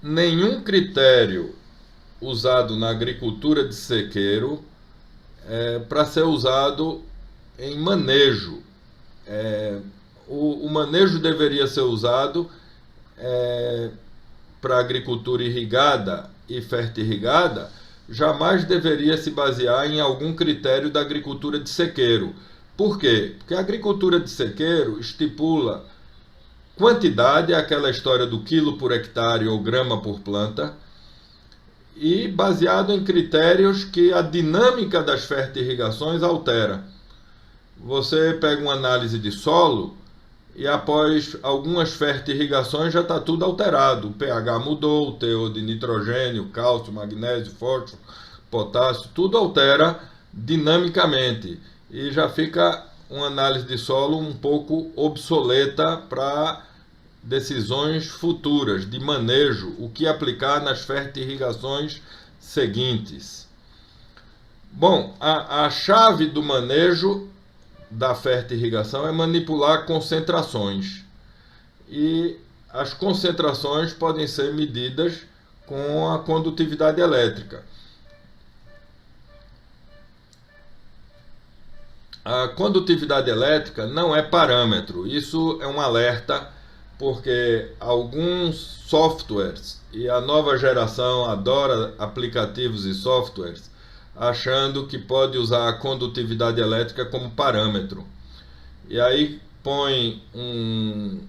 Nenhum critério usado na agricultura de sequeiro para ser usado em manejo. O manejo deveria ser usado para agricultura irrigada e fertirrigada, jamais deveria se basear em algum critério da agricultura de sequeiro. Por quê? Porque a agricultura de sequeiro estipula quantidade, aquela história do quilo por hectare ou grama por planta, e baseado em critérios que a dinâmica das fertirrigações altera. Você pega uma análise de solo e após algumas fertirrigações já está tudo alterado. O pH mudou, o teor de nitrogênio, cálcio, magnésio, fósforo, potássio, tudo altera dinamicamente. E já fica uma análise de solo um pouco obsoleta para decisões futuras de manejo, o que aplicar nas fertirrigações seguintes. Bom, a chave do manejo da fertirrigação é manipular concentrações. E as concentrações podem ser medidas com a condutividade elétrica. A condutividade elétrica não é parâmetro. Isso é um alerta, porque alguns softwares, e a nova geração adora aplicativos e softwares, achando que pode usar a condutividade elétrica como parâmetro. E aí põe um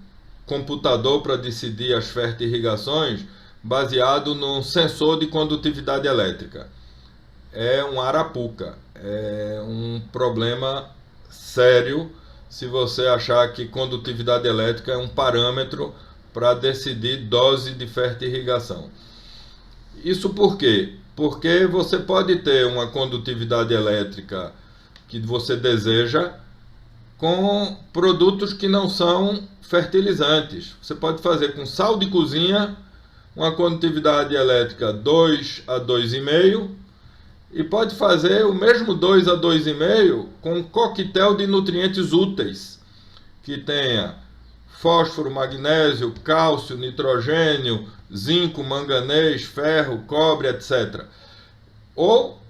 computador para decidir as fertirrigações baseado num sensor de condutividade elétrica. É um arapuca, é um problema sério se você achar que condutividade elétrica é um parâmetro para decidir dose de fertirrigação. Isso por quê? Porque você pode ter uma condutividade elétrica que você deseja com produtos que não são fertilizantes. Você pode fazer com sal de cozinha uma condutividade elétrica 2 a 2,5 e pode fazer o mesmo 2 a 2,5 com um coquetel de nutrientes úteis que tenha fósforo, magnésio, cálcio, nitrogênio, zinco, manganês, ferro, cobre, etc. Ou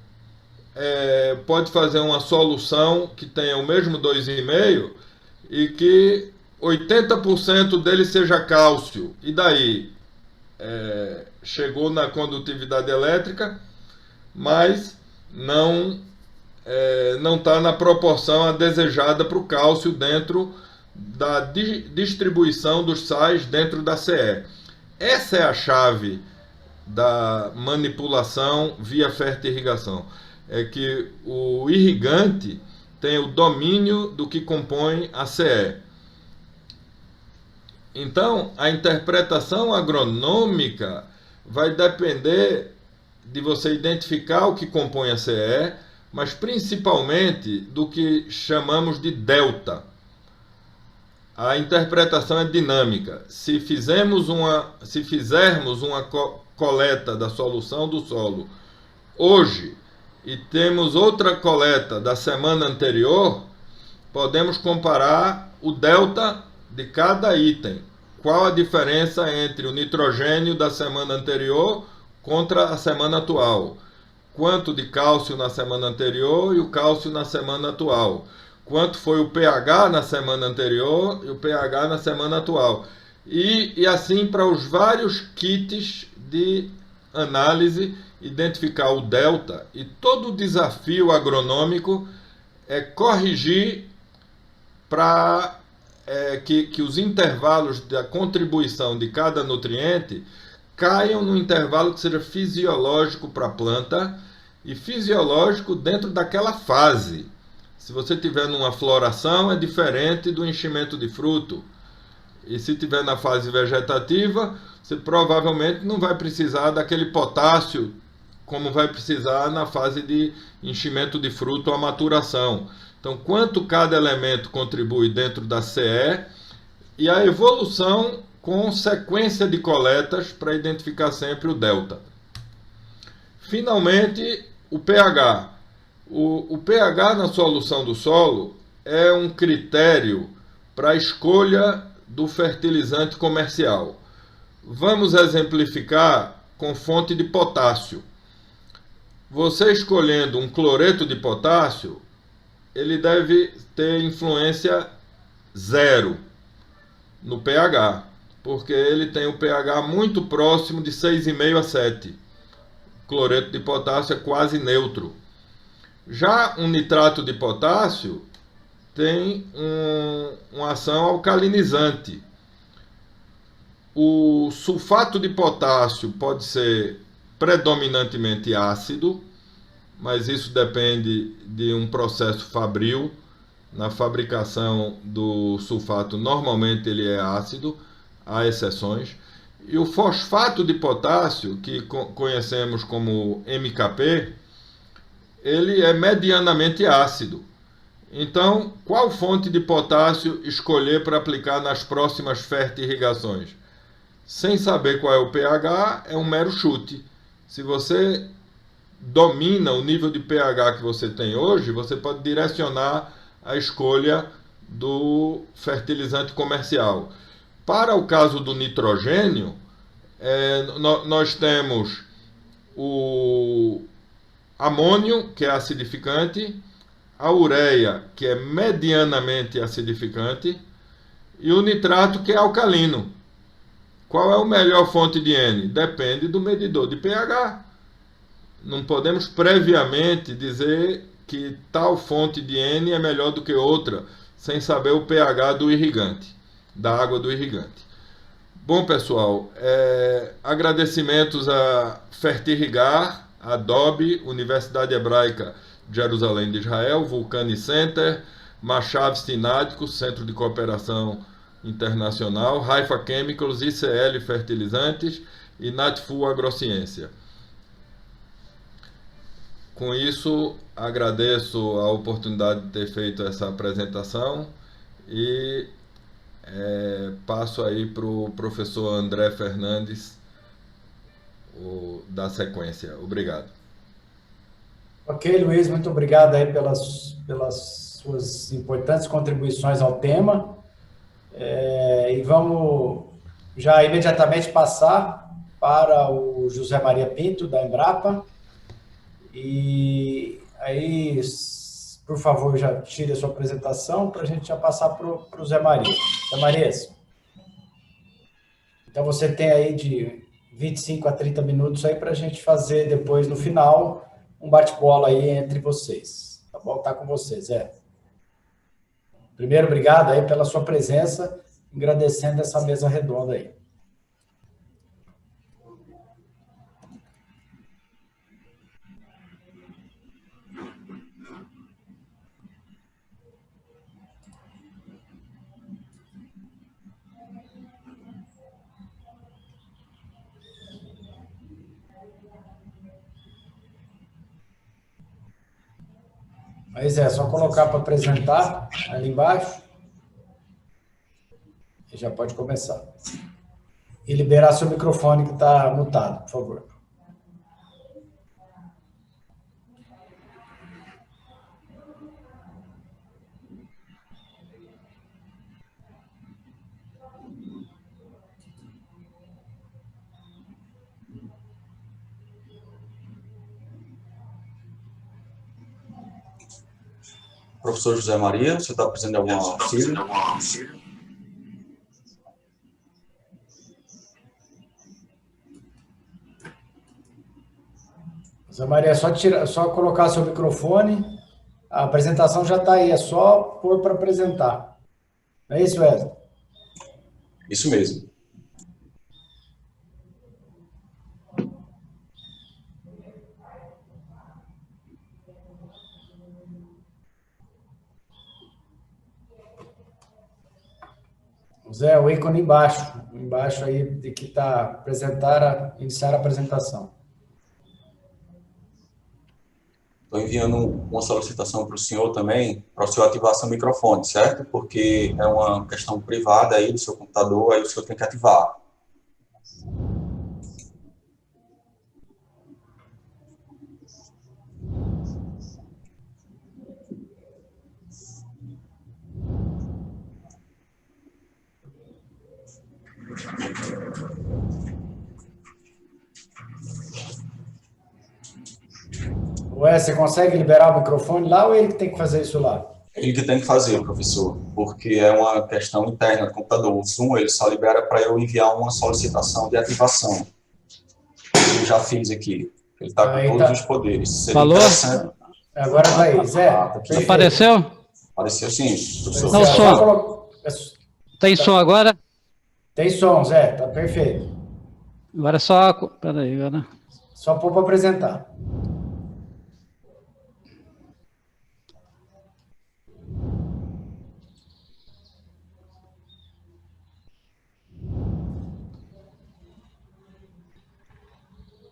pode fazer uma solução que tenha o mesmo 2,5 e que 80% dele seja cálcio. E daí? Chegou na condutividade elétrica, mas não está na proporção desejada para o cálcio dentro da distribuição dos sais dentro da CE. Essa é a chave da manipulação via fertirrigação. É que o irrigante tem o domínio do que compõe a CE. Então, a interpretação agronômica vai depender de você identificar o que compõe a CE, mas principalmente do que chamamos de delta. A interpretação é dinâmica. Se fizermos uma coleta da solução do solo hoje e temos outra coleta da semana anterior, podemos comparar o delta de cada item. Qual a diferença entre o nitrogênio da semana anterior contra a semana atual? Quanto de cálcio na semana anterior e o cálcio na semana atual? Quanto foi o pH na semana anterior e o pH na semana atual? E assim para os vários kits de análise, identificar o delta. E todo o desafio agronômico é corrigir para que os intervalos da contribuição de cada nutriente caiam no intervalo que seja fisiológico para a planta e fisiológico dentro daquela fase. Se você tiver numa floração, é diferente do enchimento de fruto. E se tiver na fase vegetativa, você provavelmente não vai precisar daquele potássio como vai precisar na fase de enchimento de fruto ou a maturação. Então, quanto cada elemento contribui dentro da CE e a evolução com sequência de coletas para identificar sempre o delta. Finalmente, o pH. O pH na solução do solo é um critério para a escolha do fertilizante comercial. Vamos exemplificar com fonte de potássio. Você escolhendo um cloreto de potássio, ele deve ter influência 0 no pH, porque ele tem o pH muito próximo de 6,5 a 7. Cloreto de potássio é quase neutro. Já um nitrato de potássio tem uma ação alcalinizante. O sulfato de potássio pode ser predominantemente ácido, mas isso depende de um processo fabril. Na fabricação do sulfato, normalmente ele é ácido, há exceções. E o fosfato de potássio, que conhecemos como MKP, ele é medianamente ácido. Então, qual fonte de potássio escolher para aplicar nas próximas fertirrigações? Sem saber qual é o pH, é um mero chute. Se você domina o nível de pH que você tem hoje, você pode direcionar a escolha do fertilizante comercial. Para o caso do nitrogênio, nós temos o amônio, que é acidificante, a ureia, que é medianamente acidificante, e o nitrato, que é alcalino. Qual é a melhor fonte de N? Depende do medidor de pH. Não podemos previamente dizer que tal fonte de N é melhor do que outra, sem saber o pH do irrigante, da água do irrigante. Bom, pessoal, agradecimentos a Fertirrigar, a Adobe, Universidade Hebraica de Jerusalém de Israel, Vulcani Center, Machav Sinádico, Centro de Cooperação Internacional, Haifa Chemicals, ICL Fertilizantes e Natfu Agrociência. Com isso, agradeço a oportunidade de ter feito essa apresentação e passo aí para o professor André Fernandes da sequência. Obrigado. Ok, Luiz, muito obrigado aí pelas suas importantes contribuições ao tema. E vamos já imediatamente passar para o José Maria Pinto, da Embrapa. E aí, por favor, já tire a sua apresentação para a gente já passar para o Zé Maria. Zé Maria, então você tem aí de 25 a 30 minutos aí para a gente fazer depois, no final, um bate-bola aí entre vocês. Tá bom? Tá com vocês, Zé. Primeiro, obrigado aí pela sua presença, agradecendo essa mesa redonda aí. Mas é só colocar para apresentar ali embaixo e já pode começar. E liberar seu microfone que está mutado, por favor. Professor José Maria, você está precisando de algum auxílio? José Maria, só colocar seu microfone, a apresentação já está aí, é só pôr para apresentar. Não é isso, Wesley? Isso mesmo. Zé, o ícone embaixo aí de que está iniciar a apresentação. Estou enviando uma solicitação para o senhor também, para o senhor ativar seu microfone, certo? Porque é uma questão privada aí do seu computador, aí o senhor tem que ativar. Você consegue liberar o microfone lá ou ele que tem que fazer isso lá? Ele que tem que fazer, professor, porque é uma questão interna do computador. O Zoom, ele só libera para eu enviar uma solicitação de ativação. Eu já fiz aqui. Ele está com todos os poderes. Seria Falou? Agora vai, Zé. Apareceu? Apareceu sim, professor. Não, som. Tem som agora? Tem som, Zé, tá perfeito. Agora é só... Peraí, agora... Só pôr para apresentar.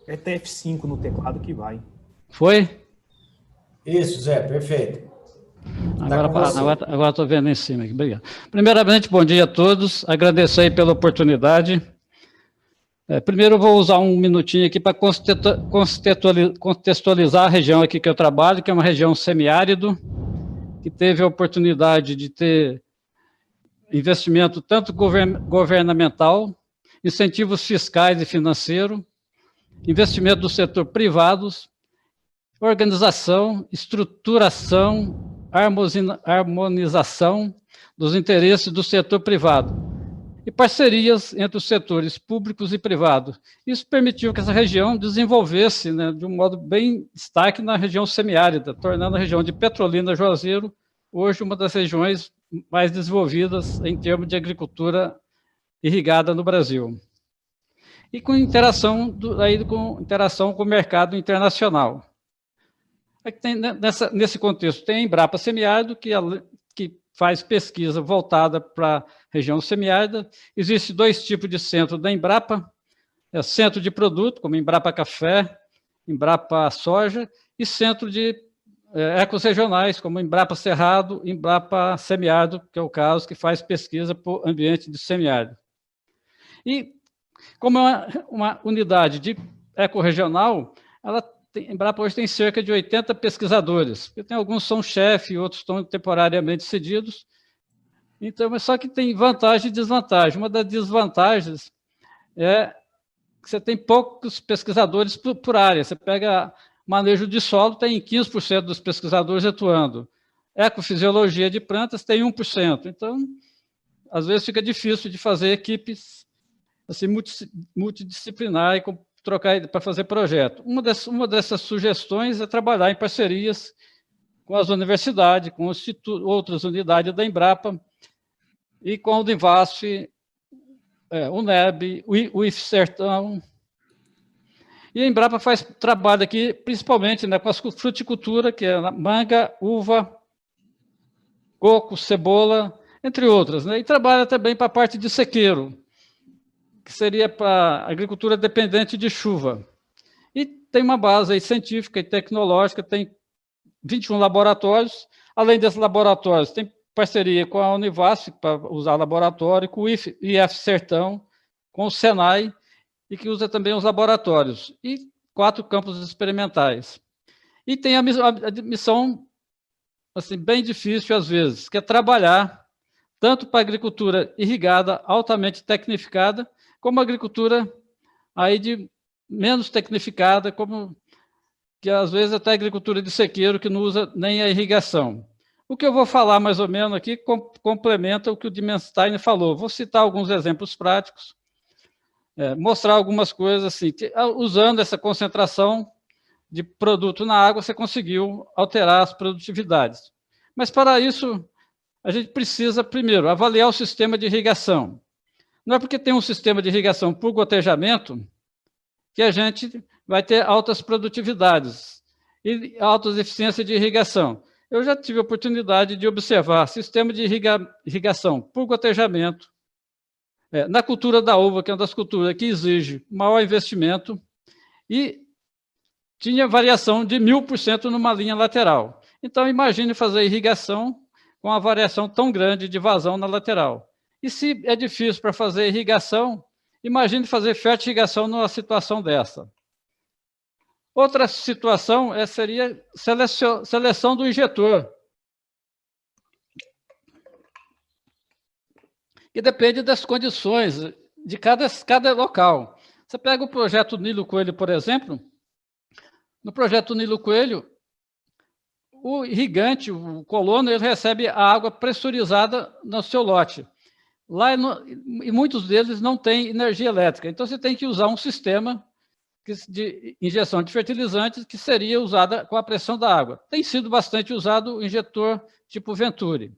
É F5 no teclado que vai. Foi? Isso, Zé, perfeito. Agora estou vendo em cima aqui. Obrigado. Primeiramente, bom dia a todos. Agradeço aí pela oportunidade. Primeiro, eu vou usar um minutinho aqui para contextualizar a região aqui que eu trabalho, que é uma região semiárido, que teve a oportunidade de ter investimento tanto governamental, incentivos fiscais e financeiros, investimento do setor privado, organização, estruturação, harmonização dos interesses do setor privado e parcerias entre os setores públicos e privados. Isso permitiu que essa região desenvolvesse, né, de um modo bem destaque na região semiárida, tornando a região de Petrolina-Juazeiro hoje uma das regiões mais desenvolvidas em termos de agricultura irrigada no Brasil. E com interação com o mercado internacional. Nesse contexto, tem a Embrapa Semiárido, que faz pesquisa voltada para a região semiárida. Existem 2 tipos de centro da Embrapa, centro de produto, como Embrapa Café, Embrapa Soja, e centro de ecos regionais, como Embrapa Cerrado, Embrapa Semiárido, que é o caso que faz pesquisa para o ambiente de semiárido. E como é uma unidade de ecorregional, a Embrapa hoje tem cerca de 80 pesquisadores, porque tem alguns são chefe, outros estão temporariamente cedidos. Então, mas só que tem vantagem e desvantagem. Uma das desvantagens é que você tem poucos pesquisadores por área. Você pega manejo de solo, tem 15% dos pesquisadores atuando. Ecofisiologia de plantas tem 1%. Então, às vezes fica difícil de fazer equipes assim, multidisciplinar e trocar para fazer projeto. Uma dessas sugestões é trabalhar em parcerias com as universidades, com outras unidades da Embrapa e com a Univasf, UNEB, o IFSertão. E a Embrapa faz trabalho aqui, principalmente, né, com a fruticultura, que é manga, uva, coco, cebola, entre outras. Né, e trabalha também para a parte de sequeiro, que seria para agricultura dependente de chuva. E tem uma base aí científica e tecnológica, tem 21 laboratórios. Além desses laboratórios, tem parceria com a Univasf, para usar laboratório, com o IFSertão, com o Senai, e que usa também os laboratórios, e 4 campos experimentais. E tem a missão assim, bem difícil às vezes, que é trabalhar tanto para a agricultura irrigada, altamente tecnificada, como a agricultura aí de menos tecnificada, como que às vezes até a agricultura de sequeiro, que não usa nem a irrigação. O que eu vou falar mais ou menos aqui complementa o que o Dimenstein falou. Vou citar alguns exemplos práticos, mostrar algumas coisas assim, que usando essa concentração de produto na água, você conseguiu alterar as produtividades. Mas para isso, a gente precisa, primeiro, avaliar o sistema de irrigação. Não é porque tem um sistema de irrigação por gotejamento que a gente vai ter altas produtividades e altas eficiências de irrigação. Eu já tive a oportunidade de observar sistema de irrigação por gotejamento, na cultura da uva, que é uma das culturas que exige maior investimento, e tinha variação de 1000% numa linha lateral. Então, imagine fazer irrigação com uma variação tão grande de vazão na lateral. E se é difícil para fazer irrigação, imagine fazer fertirrigação numa situação dessa. Outra situação seria seleção do injetor, que depende das condições de cada local. Você pega o projeto Nilo Coelho, por exemplo. No projeto Nilo Coelho, o irrigante, o colono, ele recebe a água pressurizada no seu lote. Lá, e muitos deles não têm energia elétrica. Então, você tem que usar um sistema de injeção de fertilizantes que seria usada com a pressão da água. Tem sido bastante usado o injetor tipo Venturi.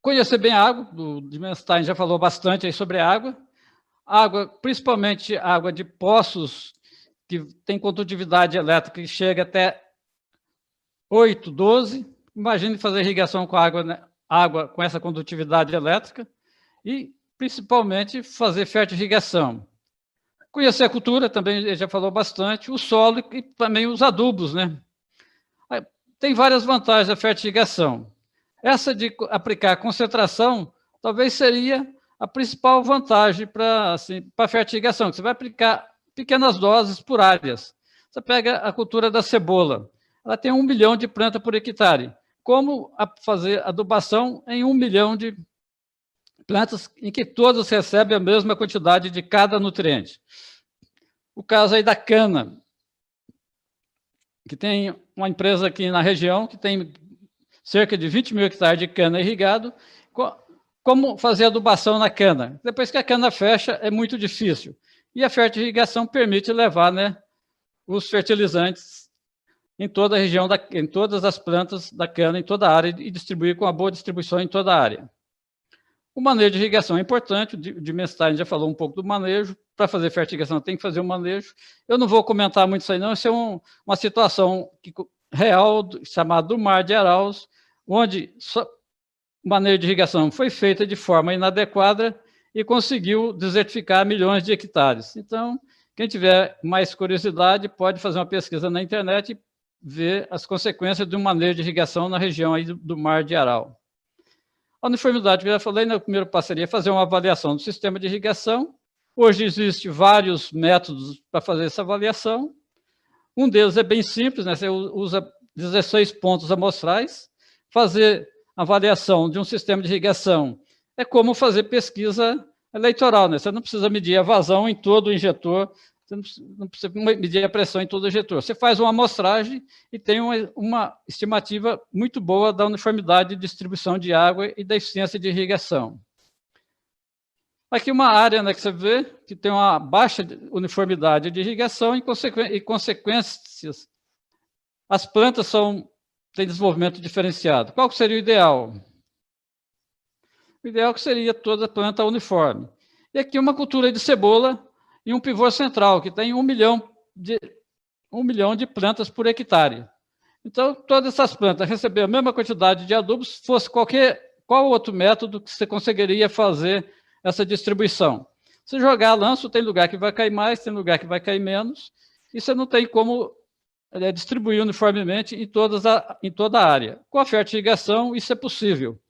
Conhecer bem a água, o Dimenstein já falou bastante aí sobre a água. Água, principalmente água de poços que tem condutividade elétrica que chega até 8, 12. Imagine fazer irrigação com água, né? Água com essa condutividade elétrica e, principalmente, fazer fertirrigação. Conhecer a cultura, também ele já falou bastante, o solo e também os adubos, né? Tem várias vantagens a fertirrigação. Essa de aplicar concentração talvez seria a principal vantagem para a fertirrigação, que você vai aplicar pequenas doses por áreas. Você pega a cultura da cebola, ela tem 1 milhão de plantas por hectare. Como fazer adubação em 1 milhão de plantas em que todas recebem a mesma quantidade de cada nutriente? O caso aí da cana, que tem uma empresa aqui na região que tem cerca de 20 mil hectares de cana irrigado. Como fazer adubação na cana? Depois que a cana fecha, é muito difícil. E a fertirrigação permite levar, né, os fertilizantes em toda a região, em todas as plantas da cana, em toda a área, e distribuir com uma boa distribuição em toda a área. O manejo de irrigação é importante, o Dimenstein já falou um pouco do manejo. Para fazer fertirrigação tem que fazer um manejo. Eu não vou comentar muito isso aí, não. Isso é uma situação real, chamada do Mar de Arauz, onde o manejo de irrigação foi feito de forma inadequada e conseguiu desertificar milhões de hectares. Então, quem tiver mais curiosidade pode fazer uma pesquisa na internet e ver as consequências do manejo de irrigação na região aí do Mar de Arauz. A uniformidade que eu já falei, no primeiro passo seria fazer uma avaliação do sistema de irrigação. Hoje existem vários métodos para fazer essa avaliação. Um deles é bem simples, né? Você usa 16 pontos amostrais. Fazer avaliação de um sistema de irrigação é como fazer pesquisa eleitoral, né? Você não precisa medir a vazão em todo o injetor, você não precisa medir a pressão em todo o injetor. Você faz uma amostragem e tem uma estimativa muito boa da uniformidade de distribuição de água e da eficiência de irrigação. Aqui uma área, né, que você vê que tem uma baixa uniformidade de irrigação e consequências. As plantas têm desenvolvimento diferenciado. Qual seria o ideal? O ideal que seria toda a planta uniforme. E aqui uma cultura de cebola e um pivô central, que tem 1 milhão de plantas por hectare. Então, todas essas plantas receber a mesma quantidade de adubos, se fosse qual outro método que você conseguiria fazer essa distribuição? Se jogar lanço, tem lugar que vai cair mais, tem lugar que vai cair menos, e você não tem como distribuir uniformemente em toda a área. Com a fertirrigação, isso é possível.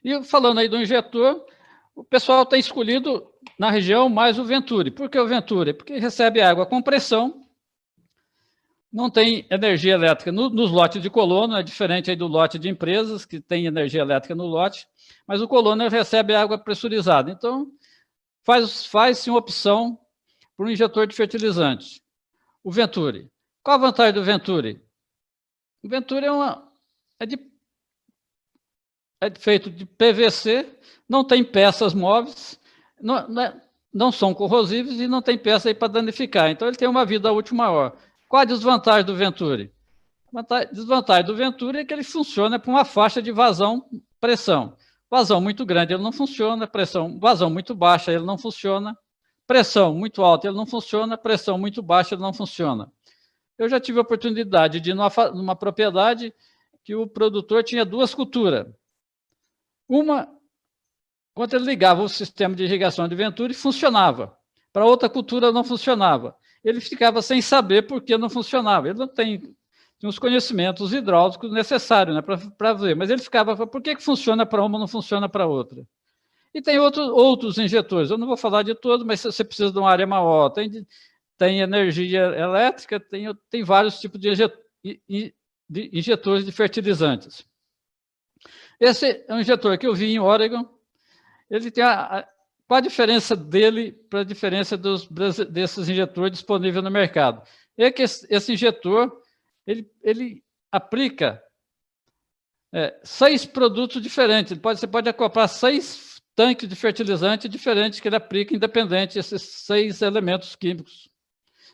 E falando aí do injetor, o pessoal tem escolhido na região mais o Venturi. Por que o Venturi? Porque recebe água com pressão, não tem energia elétrica nos lotes de colono, é diferente aí do lote de empresas, que tem energia elétrica no lote, mas o colono recebe água pressurizada. Então, faz-se uma opção para um injetor de fertilizante. O Venturi. Qual a vantagem do Venturi? O Venturi é feito de PVC, não tem peças móveis, não são corrosíveis e não tem peça para danificar. Então, ele tem uma vida útil maior. Qual a desvantagem do Venturi? A desvantagem do Venturi é que ele funciona para uma faixa de vazão-pressão. Vazão muito grande, ele não funciona. Vazão muito baixa, ele não funciona. Pressão muito alta, ele não funciona. Pressão muito baixa, ele não funciona. Eu já tive a oportunidade de ir numa propriedade que o produtor tinha 2 culturas. Uma, quando ele ligava o sistema de irrigação de Venturi, funcionava. Para outra cultura não funcionava. Ele ficava sem saber por que não funcionava. Ele não tem os conhecimentos hidráulicos necessários, né, para ver, mas ele ficava, por que funciona para uma e não funciona para outra? E tem outros injetores, eu não vou falar de todos, mas você precisa de uma área maior, tem energia elétrica, tem vários tipos de injetores de fertilizantes. Esse é um injetor que eu vi em Oregon, ele tem Qual a diferença dele para a diferença desses injetores disponíveis no mercado? É que esse injetor, ele aplica 6 produtos diferentes. Você pode acoplar 6 tanques de fertilizante diferentes que ele aplica, independente desses 6 elementos químicos.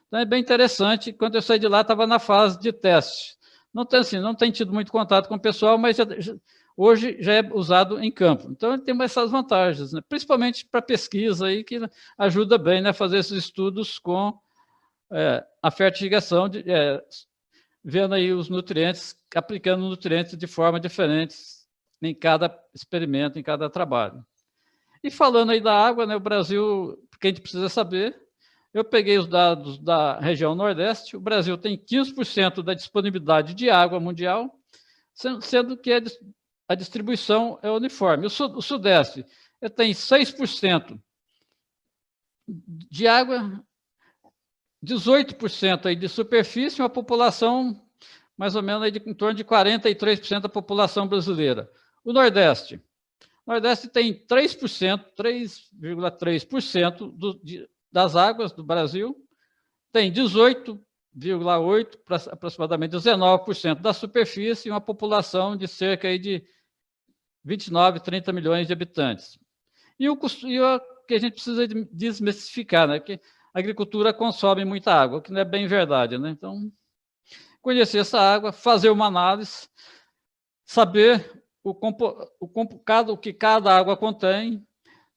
Então, é bem interessante. Quando eu saí de lá, estava na fase de teste. Não tem tido muito contato com o pessoal, mas hoje já é usado em campo. Então, ele tem essas vantagens, né? Principalmente para pesquisa, aí, que ajuda bem, né, a fazer esses estudos com a fertilização, vendo aí os nutrientes, aplicando nutrientes de forma diferente em cada experimento, em cada trabalho. E falando aí da água, né, o Brasil, que a gente precisa saber, eu peguei os dados da região Nordeste, o Brasil tem 15% da disponibilidade de água mundial, sendo que a distribuição é uniforme. O Sudeste tem 6% de água, 18% aí de superfície, uma população mais ou menos aí em torno de 43% da população brasileira. O Nordeste tem 3,3% das águas do Brasil, tem 18,8% para aproximadamente 19% da superfície e uma população de cerca aí de 29, 30 milhões de habitantes. E o que a gente precisa desmistificar, né? Que a agricultura consome muita água, o que não é bem verdade, né? Então, conhecer essa água, fazer uma análise, saber o que cada água contém.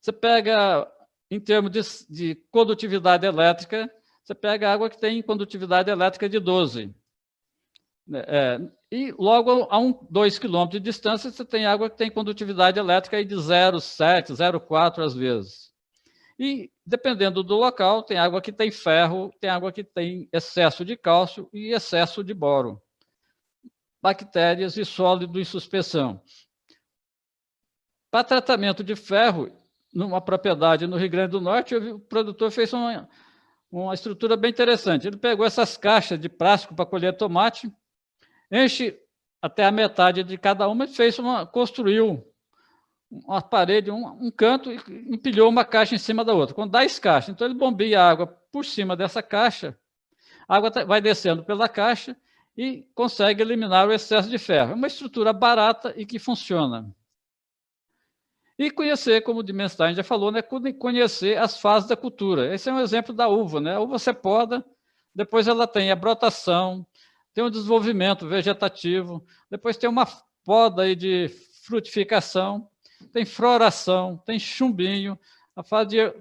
Você pega, em termos de condutividade elétrica, você pega água que tem condutividade elétrica de 12. E logo a 2 quilômetros de distância, você tem água que tem condutividade elétrica de 0,7, 0,4 às vezes. E, dependendo do local, tem água que tem ferro, tem água que tem excesso de cálcio e excesso de boro. Bactérias e sólido em suspensão. Para tratamento de ferro, numa propriedade no Rio Grande do Norte, o produtor fez uma estrutura bem interessante. Ele pegou essas caixas de plástico para colher tomate, enche até a metade de cada uma e construiu uma parede, um canto, e empilhou uma caixa em cima da outra, com 10 caixas. Então, ele bombeia a água por cima dessa caixa, a água vai descendo pela caixa e consegue eliminar o excesso de ferro. É uma estrutura barata e que funciona. E conhecer, como o Dimenstein já falou, né, conhecer as fases da cultura. Esse é um exemplo da uva, né? A uva você poda, depois ela tem a brotação, tem um desenvolvimento vegetativo, depois tem uma poda aí de frutificação, tem floração, tem chumbinho, a fase de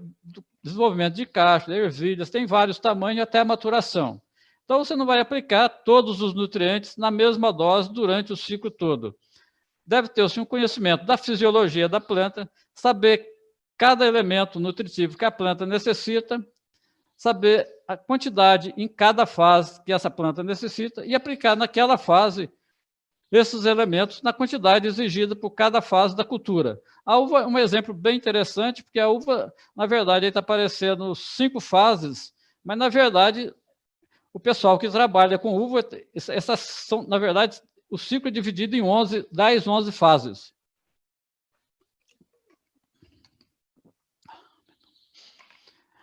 desenvolvimento de cacho, de ervilhas, tem vários tamanhos até a maturação. Então, você não vai aplicar todos os nutrientes na mesma dose durante o ciclo todo. Deve ter-se um conhecimento da fisiologia da planta, saber cada elemento nutritivo que a planta necessita, saber a quantidade em cada fase que essa planta necessita e aplicar naquela fase esses elementos na quantidade exigida por cada fase da cultura. A uva é um exemplo bem interessante, porque a uva, na verdade, está aparecendo 5 fases, mas, na verdade, o pessoal que trabalha com uva, essas são, na verdade, o ciclo é dividido em 10, 11 fases.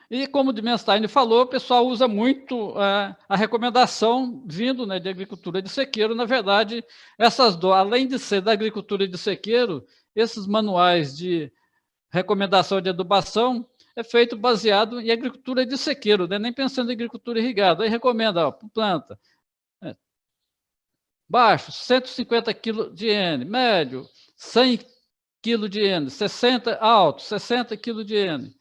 E, como o Dimenstein falou, o pessoal usa muito a recomendação vindo, né, de agricultura de sequeiro. Na verdade, além de ser da agricultura de sequeiro, esses manuais de recomendação de adubação é feito baseado em agricultura de sequeiro, né, nem pensando em agricultura irrigada. Aí recomenda, planta, baixo, 150 kg de N, médio, 100 kg de N, 60 alto, 60 kg de N.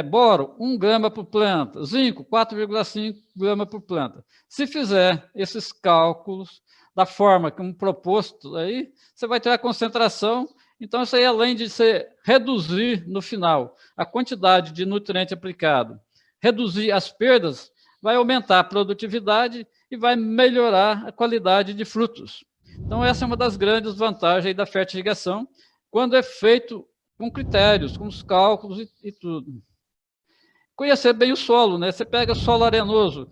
Boro, 1 grama por planta, zinco, 4,5 grama por planta. Se fizer esses cálculos da forma como proposto, aí você vai ter a concentração. Então, isso aí, além de você reduzir no final a quantidade de nutriente aplicado, reduzir as perdas, vai aumentar a produtividade e vai melhorar a qualidade de frutos. Então, essa é uma das grandes vantagens da fertirrigação, quando é feito com critérios, com os cálculos e tudo. Conhecer bem o solo, né? Você pega solo arenoso.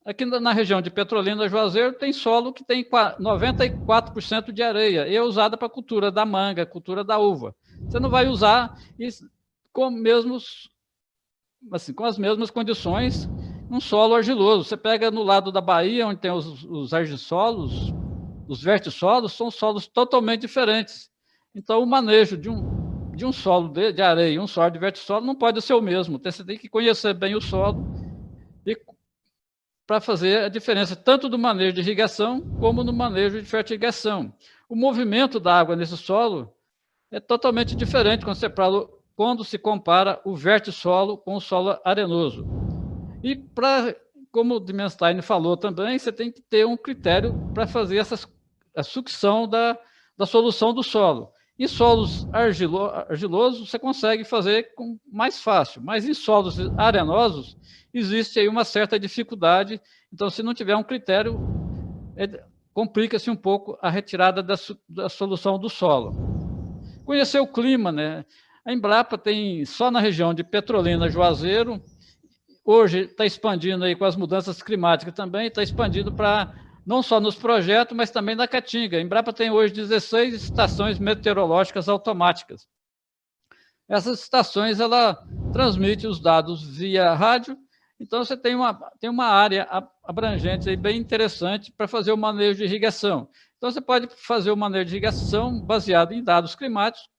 Aqui na região de Petrolina, Juazeiro, tem solo que tem 94% de areia, e é usada para a cultura da manga, cultura da uva. você não vai usar com as mesmas condições um solo argiloso. Você pega no lado da Bahia, onde tem os argissolos, os vertissolos, são solos totalmente diferentes. Então, o manejo de um solo de areia e um solo de vertissolo não pode ser o mesmo. Você tem que conhecer bem o solo para fazer a diferença, tanto do manejo de irrigação como no manejo de fertirrigação. O movimento da água nesse solo é totalmente diferente quando se compara o vertissolo com o solo arenoso. E, como o Dimenstein falou também, você tem que ter um critério para fazer a sucção da solução do solo. Em solos argilosos, você consegue fazer mais fácil, mas em solos arenosos, existe aí uma certa dificuldade. Então, se não tiver um critério, complica-se um pouco a retirada da solução do solo. Conhecer o clima, né? A Embrapa tem, só na região de Petrolina, Juazeiro, hoje está expandindo aí com as mudanças climáticas também, está expandindo para não só nos projetos, mas também na Caatinga. A Embrapa tem hoje 16 estações meteorológicas automáticas. Essas estações, ela transmite os dados via rádio, então você tem uma área abrangente aí bem interessante para fazer o manejo de irrigação. Então você pode fazer o manejo de irrigação baseado em dados climáticos,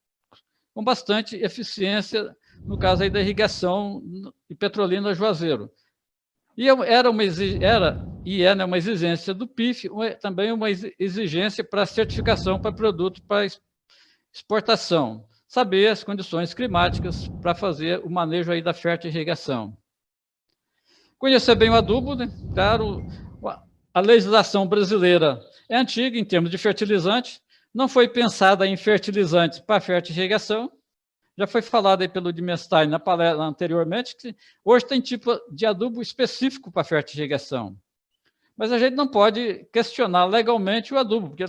com bastante eficiência, no caso aí da irrigação de Petrolina Juazeiro. E é uma exigência do PIF, também uma exigência para certificação para produto para exportação. Saber as condições climáticas para fazer o manejo aí da fertirrigação. Conhecer bem o adubo, né? Claro, a legislação brasileira é antiga em termos de fertilizante, não foi pensada em fertilizantes para fertirrigação. Já foi falado aí pelo Dimenstein na palestra anteriormente, que hoje tem tipo de adubo específico para fertirrigação. Mas a gente não pode questionar legalmente o adubo, porque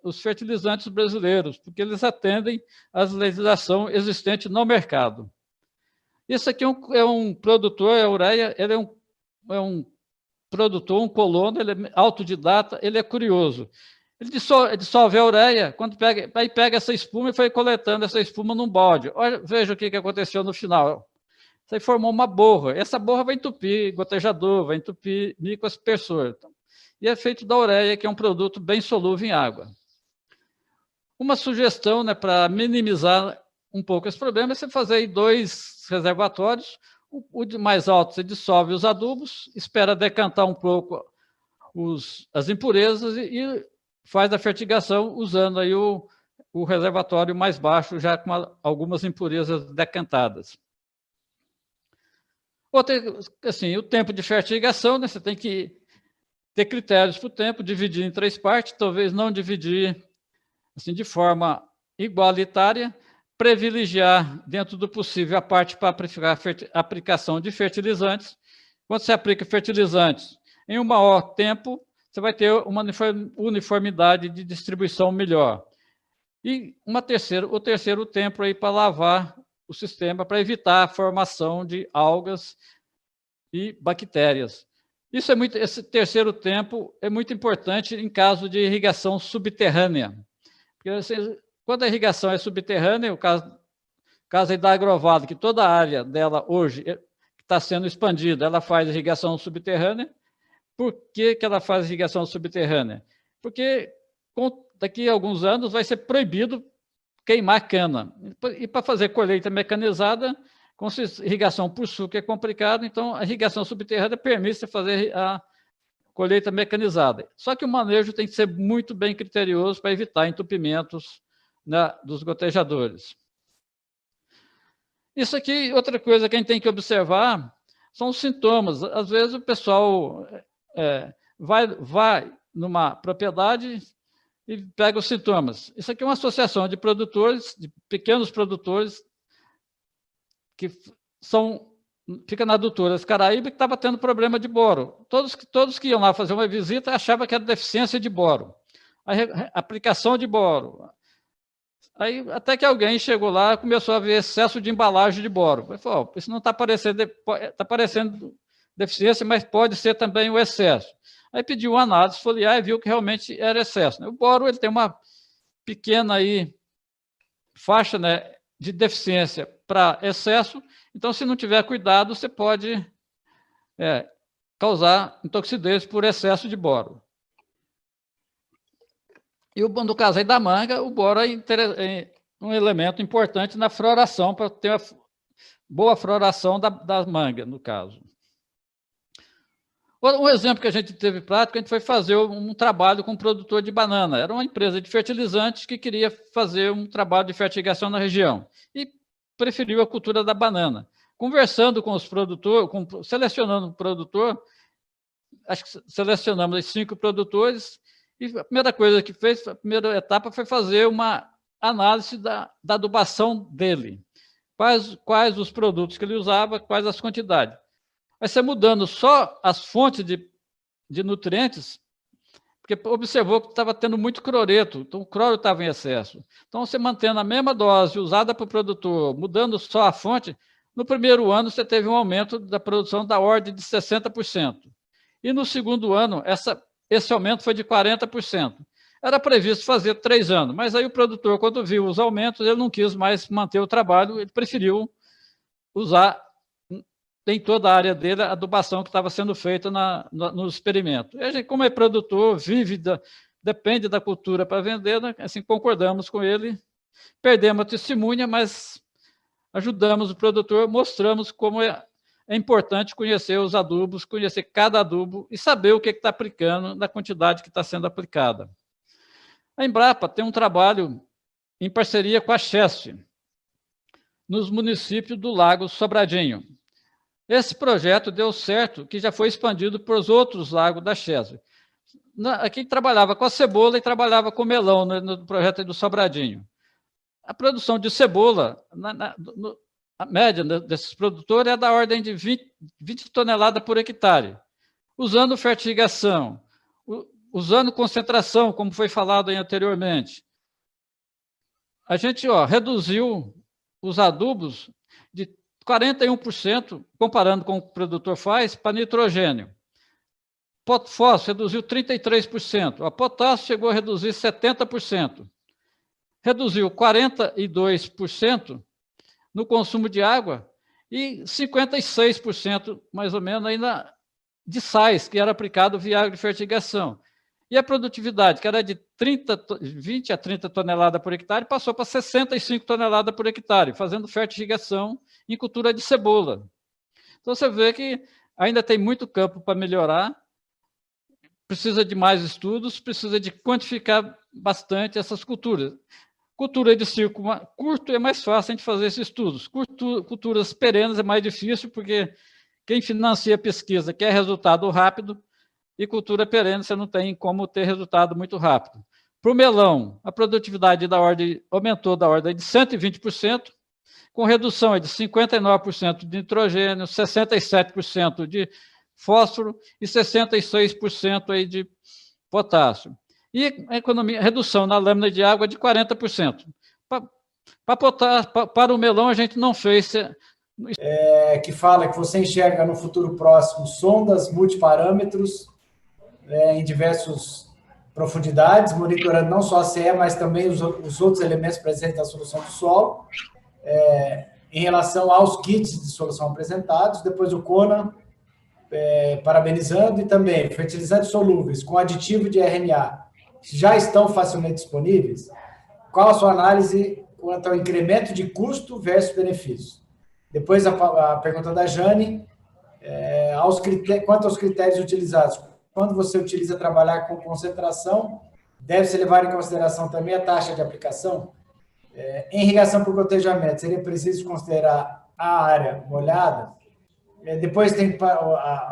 os fertilizantes brasileiros, porque eles atendem às legislação existente no mercado. Esse aqui é um produtor, a ureia, ele é um produtor, um colono, ele é autodidata, ele é curioso. Ele dissolve a ureia, aí pega essa espuma e foi coletando essa espuma num balde. Olha, veja o que aconteceu no final. Isso aí formou uma borra. Essa borra vai entupir gotejador, vai entupir microaspersor. E é feito da ureia, que é um produto bem solúvel em água. Uma sugestão, né, para minimizar um pouco esse problema é você fazer aí 2 reservatórios. O de mais alto você dissolve os adubos, espera decantar um pouco as impurezas e faz a fertigação usando aí o reservatório mais baixo, já com algumas impurezas decantadas. Assim, o tempo de fertigação, né, você tem que ter critérios para o tempo, dividir em 3 partes, talvez não dividir assim, de forma igualitária, privilegiar, dentro do possível, a parte para a aplicação de fertilizantes. Quando você aplica fertilizantes em um maior tempo, você vai ter uma uniformidade de distribuição melhor. E o terceiro tempo aí para lavar o sistema, para evitar a formação de algas e bactérias. Esse terceiro tempo é muito importante em caso de irrigação subterrânea. Porque quando a irrigação é subterrânea, o caso aí da Agrovale, que toda a área dela hoje está sendo expandida, ela faz irrigação subterrânea. Por que ela faz irrigação subterrânea? Porque daqui a alguns anos vai ser proibido queimar cana. E para fazer colheita mecanizada, com irrigação por suco é complicado, então a irrigação subterrânea permite você fazer a colheita mecanizada. Só que o manejo tem que ser muito bem criterioso para evitar entupimentos dos gotejadores. Isso aqui, outra coisa que a gente tem que observar, são os sintomas. Às vezes o pessoal vai numa propriedade e pega os sintomas. Isso aqui é uma associação de produtores, de pequenos produtores, que fica na Doutoras Caraíba, que estava tendo problema de boro. Todos que iam lá fazer uma visita achavam que era deficiência de boro. A aplicação de boro. Aí, até que alguém chegou lá e começou a ver excesso de embalagem de boro. Ele falou, isso não está parecendo deficiência, mas pode ser também o excesso. Aí pediu uma análise foliar e viu que realmente era excesso. O boro ele tem uma pequena aí, faixa, né, de deficiência para excesso, então, se não tiver cuidado, você pode causar intoxidez por excesso de boro. E no caso aí da manga, o boro é um elemento importante na floração, para ter uma boa floração da manga, no caso. Um exemplo que a gente teve prático, a gente foi fazer um trabalho com um produtor de banana. Era uma empresa de fertilizantes que queria fazer um trabalho de fertilização na região e preferiu a cultura da banana. Conversando com os produtores, selecionando um produtor, acho que selecionamos os 5 produtores, e a primeira coisa que fez, a primeira etapa foi fazer uma análise da adubação dele. Quais os produtos que ele usava, quais as quantidades. Vai ser mudando só as fontes de nutrientes, porque observou que estava tendo muito cloreto, então o cloro estava em excesso. Então, você mantendo a mesma dose usada para o produtor, mudando só a fonte, no primeiro ano você teve um aumento da produção da ordem de 60%. E no segundo ano, esse aumento foi de 40%. Era previsto fazer 3 anos, mas aí o produtor, quando viu os aumentos, ele não quis mais manter o trabalho, ele preferiu usar em toda a área dele a adubação que estava sendo feita no experimento. E a gente, como é produtor, depende da cultura para vender, né? Assim, concordamos com ele, perdemos a testemunha, mas ajudamos o produtor, mostramos como é importante conhecer os adubos, conhecer cada adubo e saber o que está aplicando na quantidade que está sendo aplicada. A Embrapa tem um trabalho em parceria com a Chesf, nos municípios do Lago Sobradinho. Esse projeto deu certo, que já foi expandido para os outros lagos da Chesf. Aqui trabalhava com a cebola e trabalhava com melão no projeto do Sobradinho. A produção de cebola, a média desses produtores é da ordem de 20 toneladas por hectare, usando fertigação, usando concentração, como foi falado aí anteriormente. A gente reduziu os adubos de 41%, comparando com o que o produtor faz, para nitrogênio. Fósforo reduziu 33%, a potássio chegou a reduzir 70%. Reduziu 42% no consumo de água e 56%, mais ou menos, ainda de sais, que era aplicado via agrofertigação. E a produtividade, que era de 20 a 30 toneladas por hectare, passou para 65 toneladas por hectare, fazendo fertilização em cultura de cebola. Então, você vê que ainda tem muito campo para melhorar, precisa de mais estudos, precisa de quantificar bastante essas culturas. Cultura de círculo curto é mais fácil a gente fazer esses estudos. Culturas perenes é mais difícil, porque quem financia a pesquisa quer resultado rápido, e cultura perene você não tem como ter resultado muito rápido. Para o melão, a produtividade aumentou da ordem de 120%, com redução de 59% de nitrogênio, 67% de fósforo e 66% aí de potássio. E a redução na lâmina de água de 40%. Para o melão, a gente não fez... que fala que você enxerga no futuro próximo sondas multiparâmetros em diversas profundidades, monitorando não só a CE, mas também os outros elementos presentes na solução do solo, em relação aos kits de solução apresentados. Depois o CONA, parabenizando, e também fertilizantes solúveis com aditivo de RNA já estão facilmente disponíveis. Qual a sua análise quanto ao incremento de custo versus benefício? Depois a pergunta da Jane, quanto aos critérios utilizados. Quando você utiliza trabalhar com concentração, deve-se levar em consideração também a taxa de aplicação? Em irrigação por gotejamento, seria preciso considerar a área molhada? Depois tem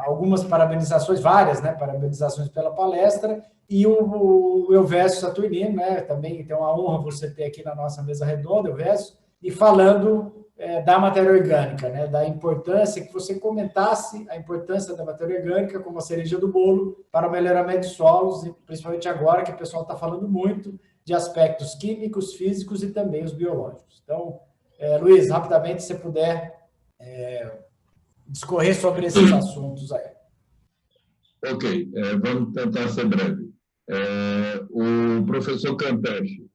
algumas parabenizações, várias, né, parabenizações pela palestra, e o Elvésio Saturnino, né, também tem uma honra você ter aqui na nossa mesa redonda, Elvésio, e falando da matéria orgânica, né, da importância, que você comentasse a importância da matéria orgânica como a cereja do bolo para o melhoramento de solos, e principalmente agora que o pessoal está falando muito de aspectos químicos, físicos e também os biológicos. Então, Luiz, rapidamente, se você puder discorrer sobre esses assuntos aí. Ok, vamos tentar ser breve. O professor Campeche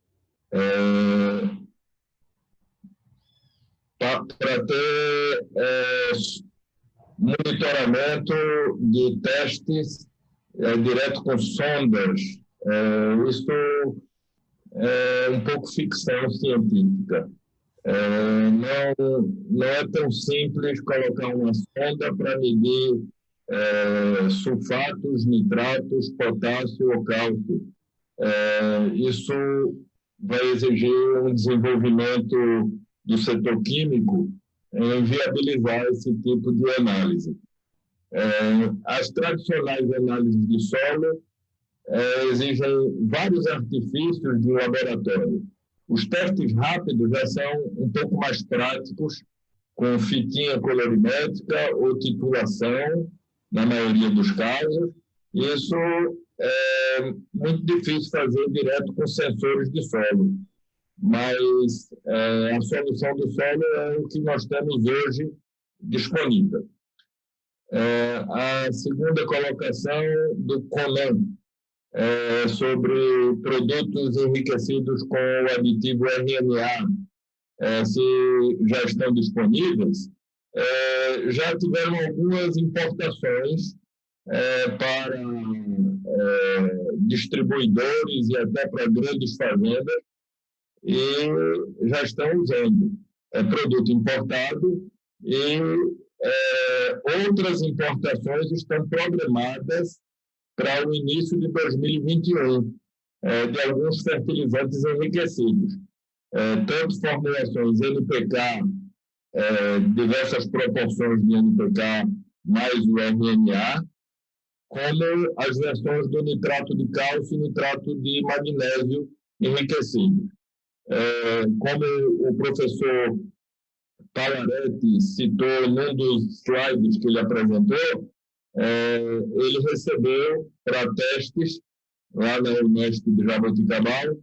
para ter monitoramento de testes direto com sondas. Isso é um pouco ficção científica. Não é tão simples colocar uma sonda para medir sulfatos, nitratos, potássio ou cálcio. Isso vai exigir um desenvolvimento do setor químico em viabilizar esse tipo de análise. As tradicionais análises de solo exigem vários artifícios de um laboratório. Os testes rápidos já são um pouco mais práticos, com fitinha colorimétrica ou titulação, na maioria dos casos. Isso é muito difícil fazer direto com sensores de solo, mas a solução do solo é o que nós temos hoje disponível. A segunda colocação do Conan, sobre produtos enriquecidos com o aditivo RNA, se já estão disponíveis. Já tiveram algumas importações para distribuidores e até para grandes fazendas, e já estão usando produto importado, e outras importações estão programadas para o início de 2021, de alguns fertilizantes enriquecidos. Tanto formulações NPK, diversas proporções de NPK mais o RNA, como as versões do nitrato de cálcio e nitrato de magnésio enriquecidos. Como o professor Palaretti citou num dos slides que ele apresentou, ele recebeu para testes, lá na Unesp de Jaboticabal,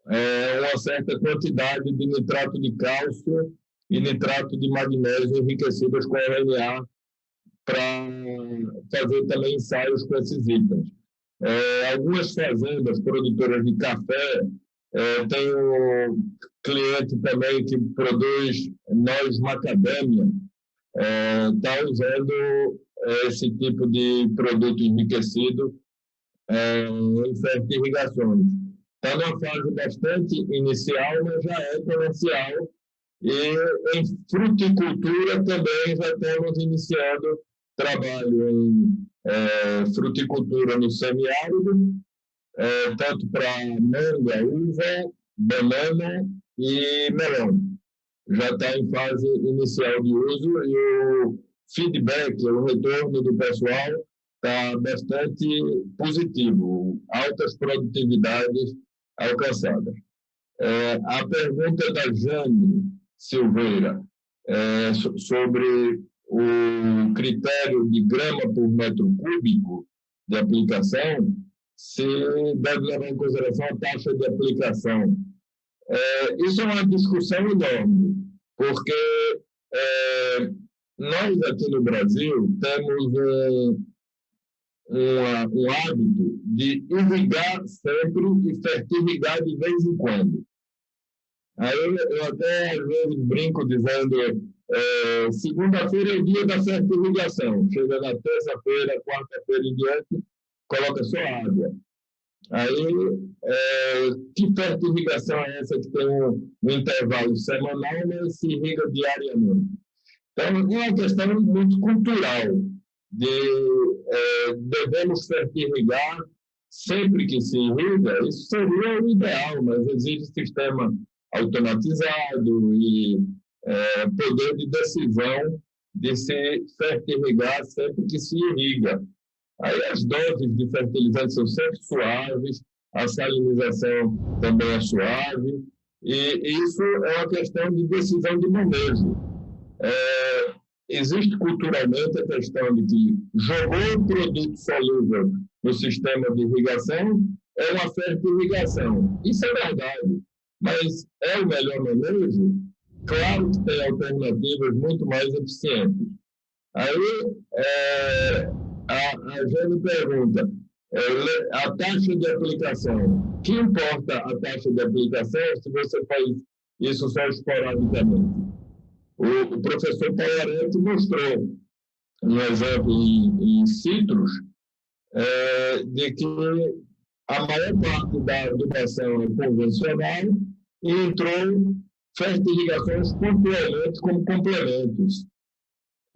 uma certa quantidade de nitrato de cálcio e nitrato de magnésio enriquecidos com RNA, para fazer também ensaios com esses itens. Algumas fazendas produtoras de café, tem um cliente também que produz noz macadâmia, está usando esse tipo de produto enriquecido em fertirrigações. Está numa fase bastante inicial, mas já é comercial. E em fruticultura também já estamos iniciando trabalho em fruticultura no semiárido, tanto para manga, uva, banana e melão. Já está em fase inicial de uso, e o feedback, o retorno do pessoal está bastante positivo, altas produtividades alcançadas. A pergunta da Jane Silveira sobre o critério de grama por metro cúbico de aplicação, se deve levar em consideração a taxa de aplicação. Isso é uma discussão enorme, porque nós aqui no Brasil temos um hábito de irrigar sempre e fertirrigar de vez em quando. Aí eu até às vezes brinco dizendo segunda-feira é o dia da fertirrigação, chega na terça-feira, quarta-feira em diante, coloca só água. Aí, que fertirrigação é essa que tem um intervalo semanal, mas se irriga diariamente? Então, é uma questão muito cultural, devemos fertirrigar sempre que se irriga. Isso seria o ideal, mas exige sistema automatizado e poder de decisão de se fertirrigar sempre que se irriga. Aí as doses de fertilizantes são sempre suaves, a salinização também é suave, e isso é uma questão de decisão de manejo. Existe culturalmente a questão de que jogou um produto solúvel no sistema de irrigação é uma fertirrigação. Isso é verdade, mas é o melhor manejo? Claro que tem alternativas muito mais eficientes. Aí, a Jane pergunta, a taxa de aplicação. Que importa a taxa de aplicação se você faz isso só esporadicamente? O professor Paulo mostrou um exemplo em citros, de que a maior parte da adubação é convencional e entrou fertirrigações pontualmente como complementos.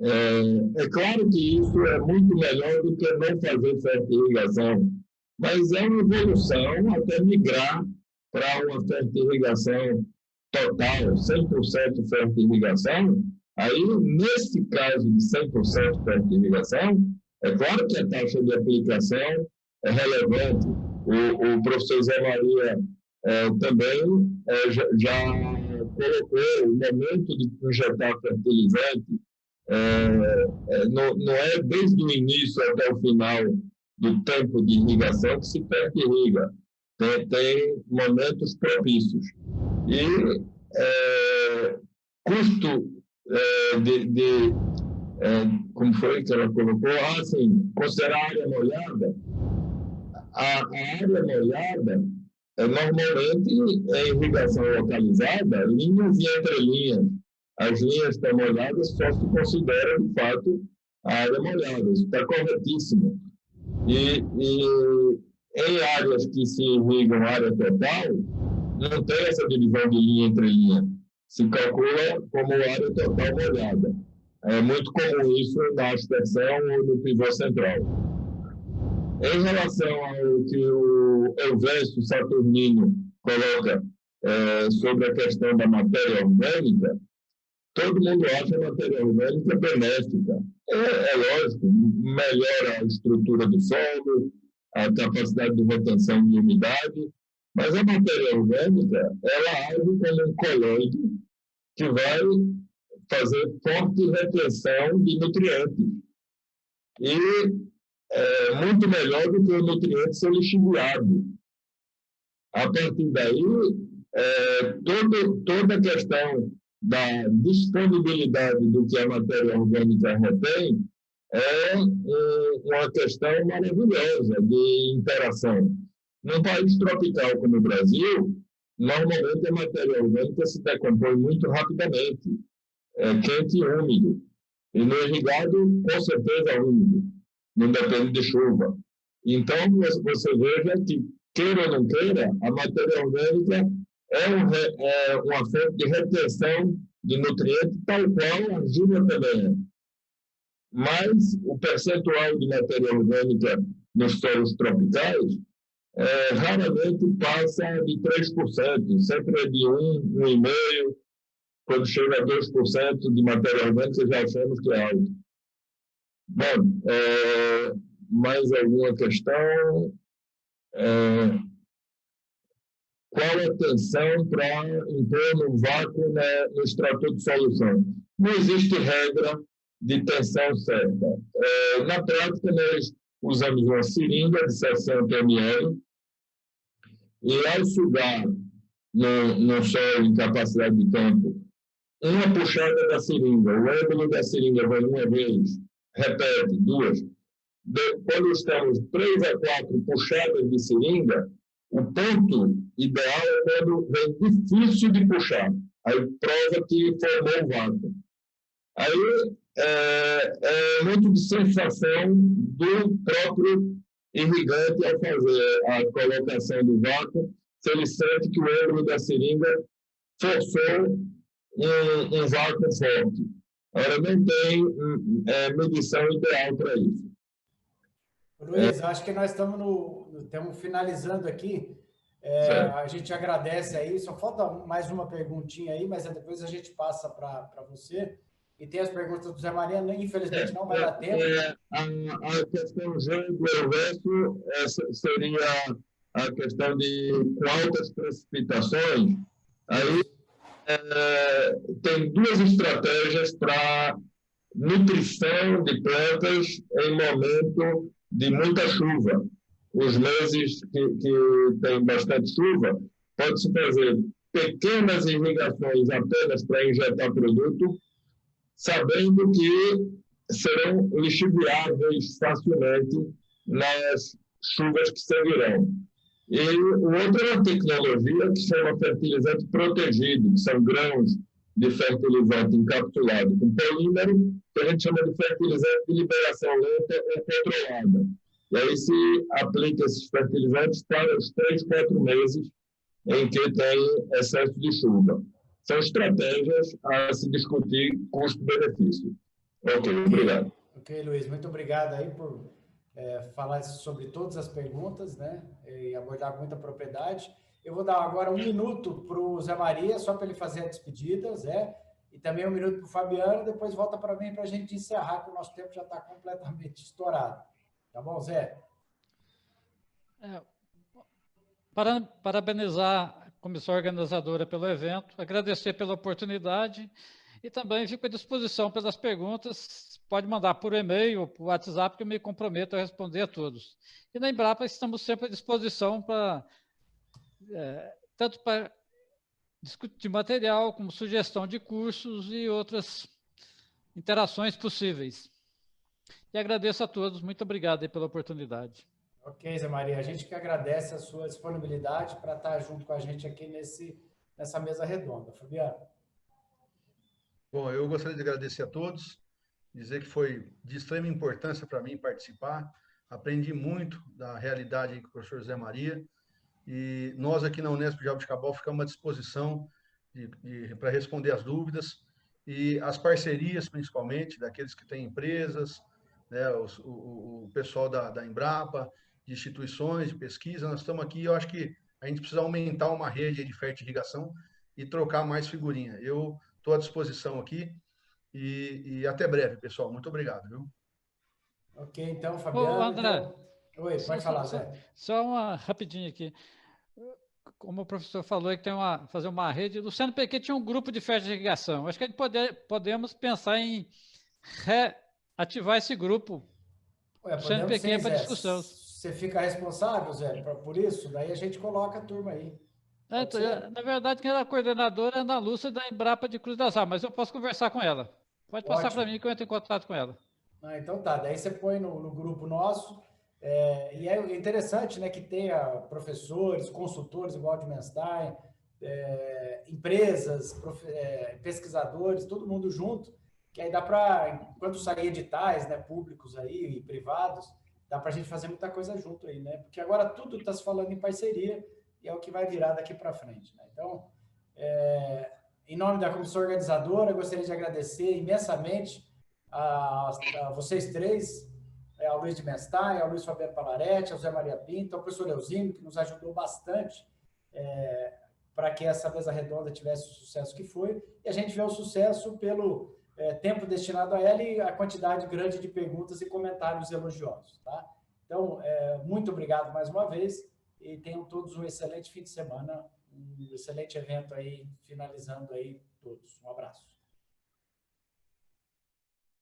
É claro que isso é muito melhor do que não fazer fertirrigação, mas é uma evolução até migrar para uma fertirrigação total, 100% fertirrigação. Aí, nesse caso de 100% fertirrigação, é claro que a taxa de aplicação é relevante. O professor Zé Maria também já colocou o momento de injetar fertilizante, não é desde o início até o final do tempo de irrigação que se fertirriga. Tem momentos propícios. E custo como foi que ela colocou? Assim, considerar a área molhada. A área molhada, normalmente, é irrigação localizada, linhas e entrelinhas. As linhas estão molhadas, só se considera, de fato, a área molhada. Isso está corretíssimo. E em áreas que se irrigam área total, não tem essa divisão de linha entre linha. Se calcula como área total molhada. É muito comum isso na aspersão ou no pivô central. Em relação ao que o Elvésio Saturnino coloca sobre a questão da matéria orgânica, todo mundo acha a matéria orgânica benéfica. É lógico, melhora a estrutura do solo, a capacidade de retenção de umidade, mas a matéria orgânica, ela age como um coloide que vai fazer forte retenção de nutrientes. E é muito melhor do que o nutriente ser lixiviado. A partir daí, toda a questão da disponibilidade do que a matéria orgânica retém é uma questão maravilhosa de interação. Num país tropical como o Brasil, normalmente a matéria orgânica se decompõe muito rapidamente, quente e úmido. E no irrigado, com certeza, úmido. Não depende de chuva. Então, você veja que, queira ou não queira, a matéria orgânica é uma fonte de retenção de nutrientes, tal qual a argila também é. Mas o percentual de matéria orgânica nos solos tropicais raramente passa de 3%, sempre é de 1,5%. Quando chega a 2% de matéria orgânica, já achamos que é alto. Bom, mais alguma questão? Qual a tensão para impor no vácuo no extrator de solução? Não existe regra de tensão certa. Na prática, nós usamos uma seringa de 60 ml e, ao sugar no solo em capacidade de campo, uma puxada da seringa, o ângulo da seringa vai uma vez, repete, duas. Quando estamos 3 a 4 puxadas de seringa, o ponto ideal é quando vem difícil de puxar. Aí prova que formou o vácuo. Aí é muito de sensação do próprio irrigante ao fazer a colocação do vácuo, se ele sente que o ângulo da seringa forçou um vácuo forte. Agora, não tem medição ideal para isso. Luiz, acho que nós estamos finalizando aqui. A gente agradece aí. Só falta mais uma perguntinha aí, mas depois a gente passa para você. E tem as perguntas do Zé Maria, infelizmente não vai dar tempo. A questão do Elvésio seria a questão de com altas precipitações. Aí tem duas estratégias para nutrição de plantas em momento de muita chuva. Os meses que tem bastante chuva, pode-se fazer pequenas irrigações apenas para injetar produto, sabendo que serão lixiviáveis facilmente nas chuvas que seguirão. E o outro é uma tecnologia que chama fertilizante protegido, que são grãos de fertilizante encapsulado com polímero, que a gente chama de fertilizante de liberação lenta ou controlada. E aí se aplica esses fertilizantes para os 3, 4 meses em que tem excesso de chuva. São estratégias a se discutir custo-benefício. Ok, obrigado. Ok, Luiz, muito obrigado aí por falar sobre todas as perguntas, né, e abordar com muita propriedade. Eu vou dar agora 1 minuto para o Zé Maria, só para ele fazer a despedida, Zé, e também 1 minuto para o Fabiano, depois volta para mim para a gente encerrar, que o nosso tempo já está completamente estourado. Tá bom, Zé? Parabenizar a comissão organizadora pelo evento, agradecer pela oportunidade e também fico à disposição pelas perguntas. Pode mandar por e-mail ou por WhatsApp, que eu me comprometo a responder a todos. E na Embrapa estamos sempre à disposição para tanto para discutir material, como sugestão de cursos e outras interações possíveis. E agradeço a todos, muito obrigado aí pela oportunidade. Ok, Zé Maria, a gente que agradece a sua disponibilidade para estar junto com a gente aqui nessa mesa redonda. Fabiano? Bom, eu gostaria de agradecer a todos, dizer que foi de extrema importância para mim participar, aprendi muito da realidade com o professor Zé Maria, e nós aqui na Unesp de Jaboticabal ficamos à disposição para responder as dúvidas, e as parcerias, principalmente, daqueles que têm empresas, né, o pessoal da Embrapa, de instituições de pesquisa, nós estamos aqui, eu acho que a gente precisa aumentar uma rede de fertirrigação e trocar mais figurinha. Eu estou à disposição aqui e até breve, pessoal. Muito obrigado, viu? Ok, então, Fabiano... Ô, André, então... Oi, pode falar, Zé. Só uma rapidinho aqui. Como o professor falou, que tem fazer uma rede. Luciano Pequet tinha um grupo de fertirrigação. Acho que a gente podemos pensar em reativar esse grupo. Luciano Pequet para discussão. Você fica responsável, Zé, por isso? Daí a gente coloca a turma aí. Na verdade, quem era a coordenadora é a Ana Lúcia da Embrapa de Cruz das Almas, mas eu posso conversar com ela. Pode passar para mim que eu entro em contato com ela. Então tá, daí você põe no grupo nosso. E é interessante, né, que tenha professores, consultores igual de Menstein, empresas, pesquisadores, todo mundo junto, que aí dá para, enquanto sair editais, né, públicos aí e privados, dá para a gente fazer muita coisa junto aí, né? Porque agora tudo está se falando em parceria e é o que vai virar daqui para frente, né? Então, em nome da comissão organizadora, eu gostaria de agradecer imensamente a vocês três, ao Luiz de Menstein, ao Luiz Fabiano Palaretti, ao Zé Maria Pinto, ao professor Eusímio, que nos ajudou bastante para que essa mesa redonda tivesse o sucesso que foi, e a gente vê o sucesso pelo tempo destinado a ela e a quantidade grande de perguntas e comentários elogiosos, tá? Então, muito obrigado mais uma vez e tenham todos um excelente fim de semana, um excelente evento aí, finalizando aí todos. Um abraço.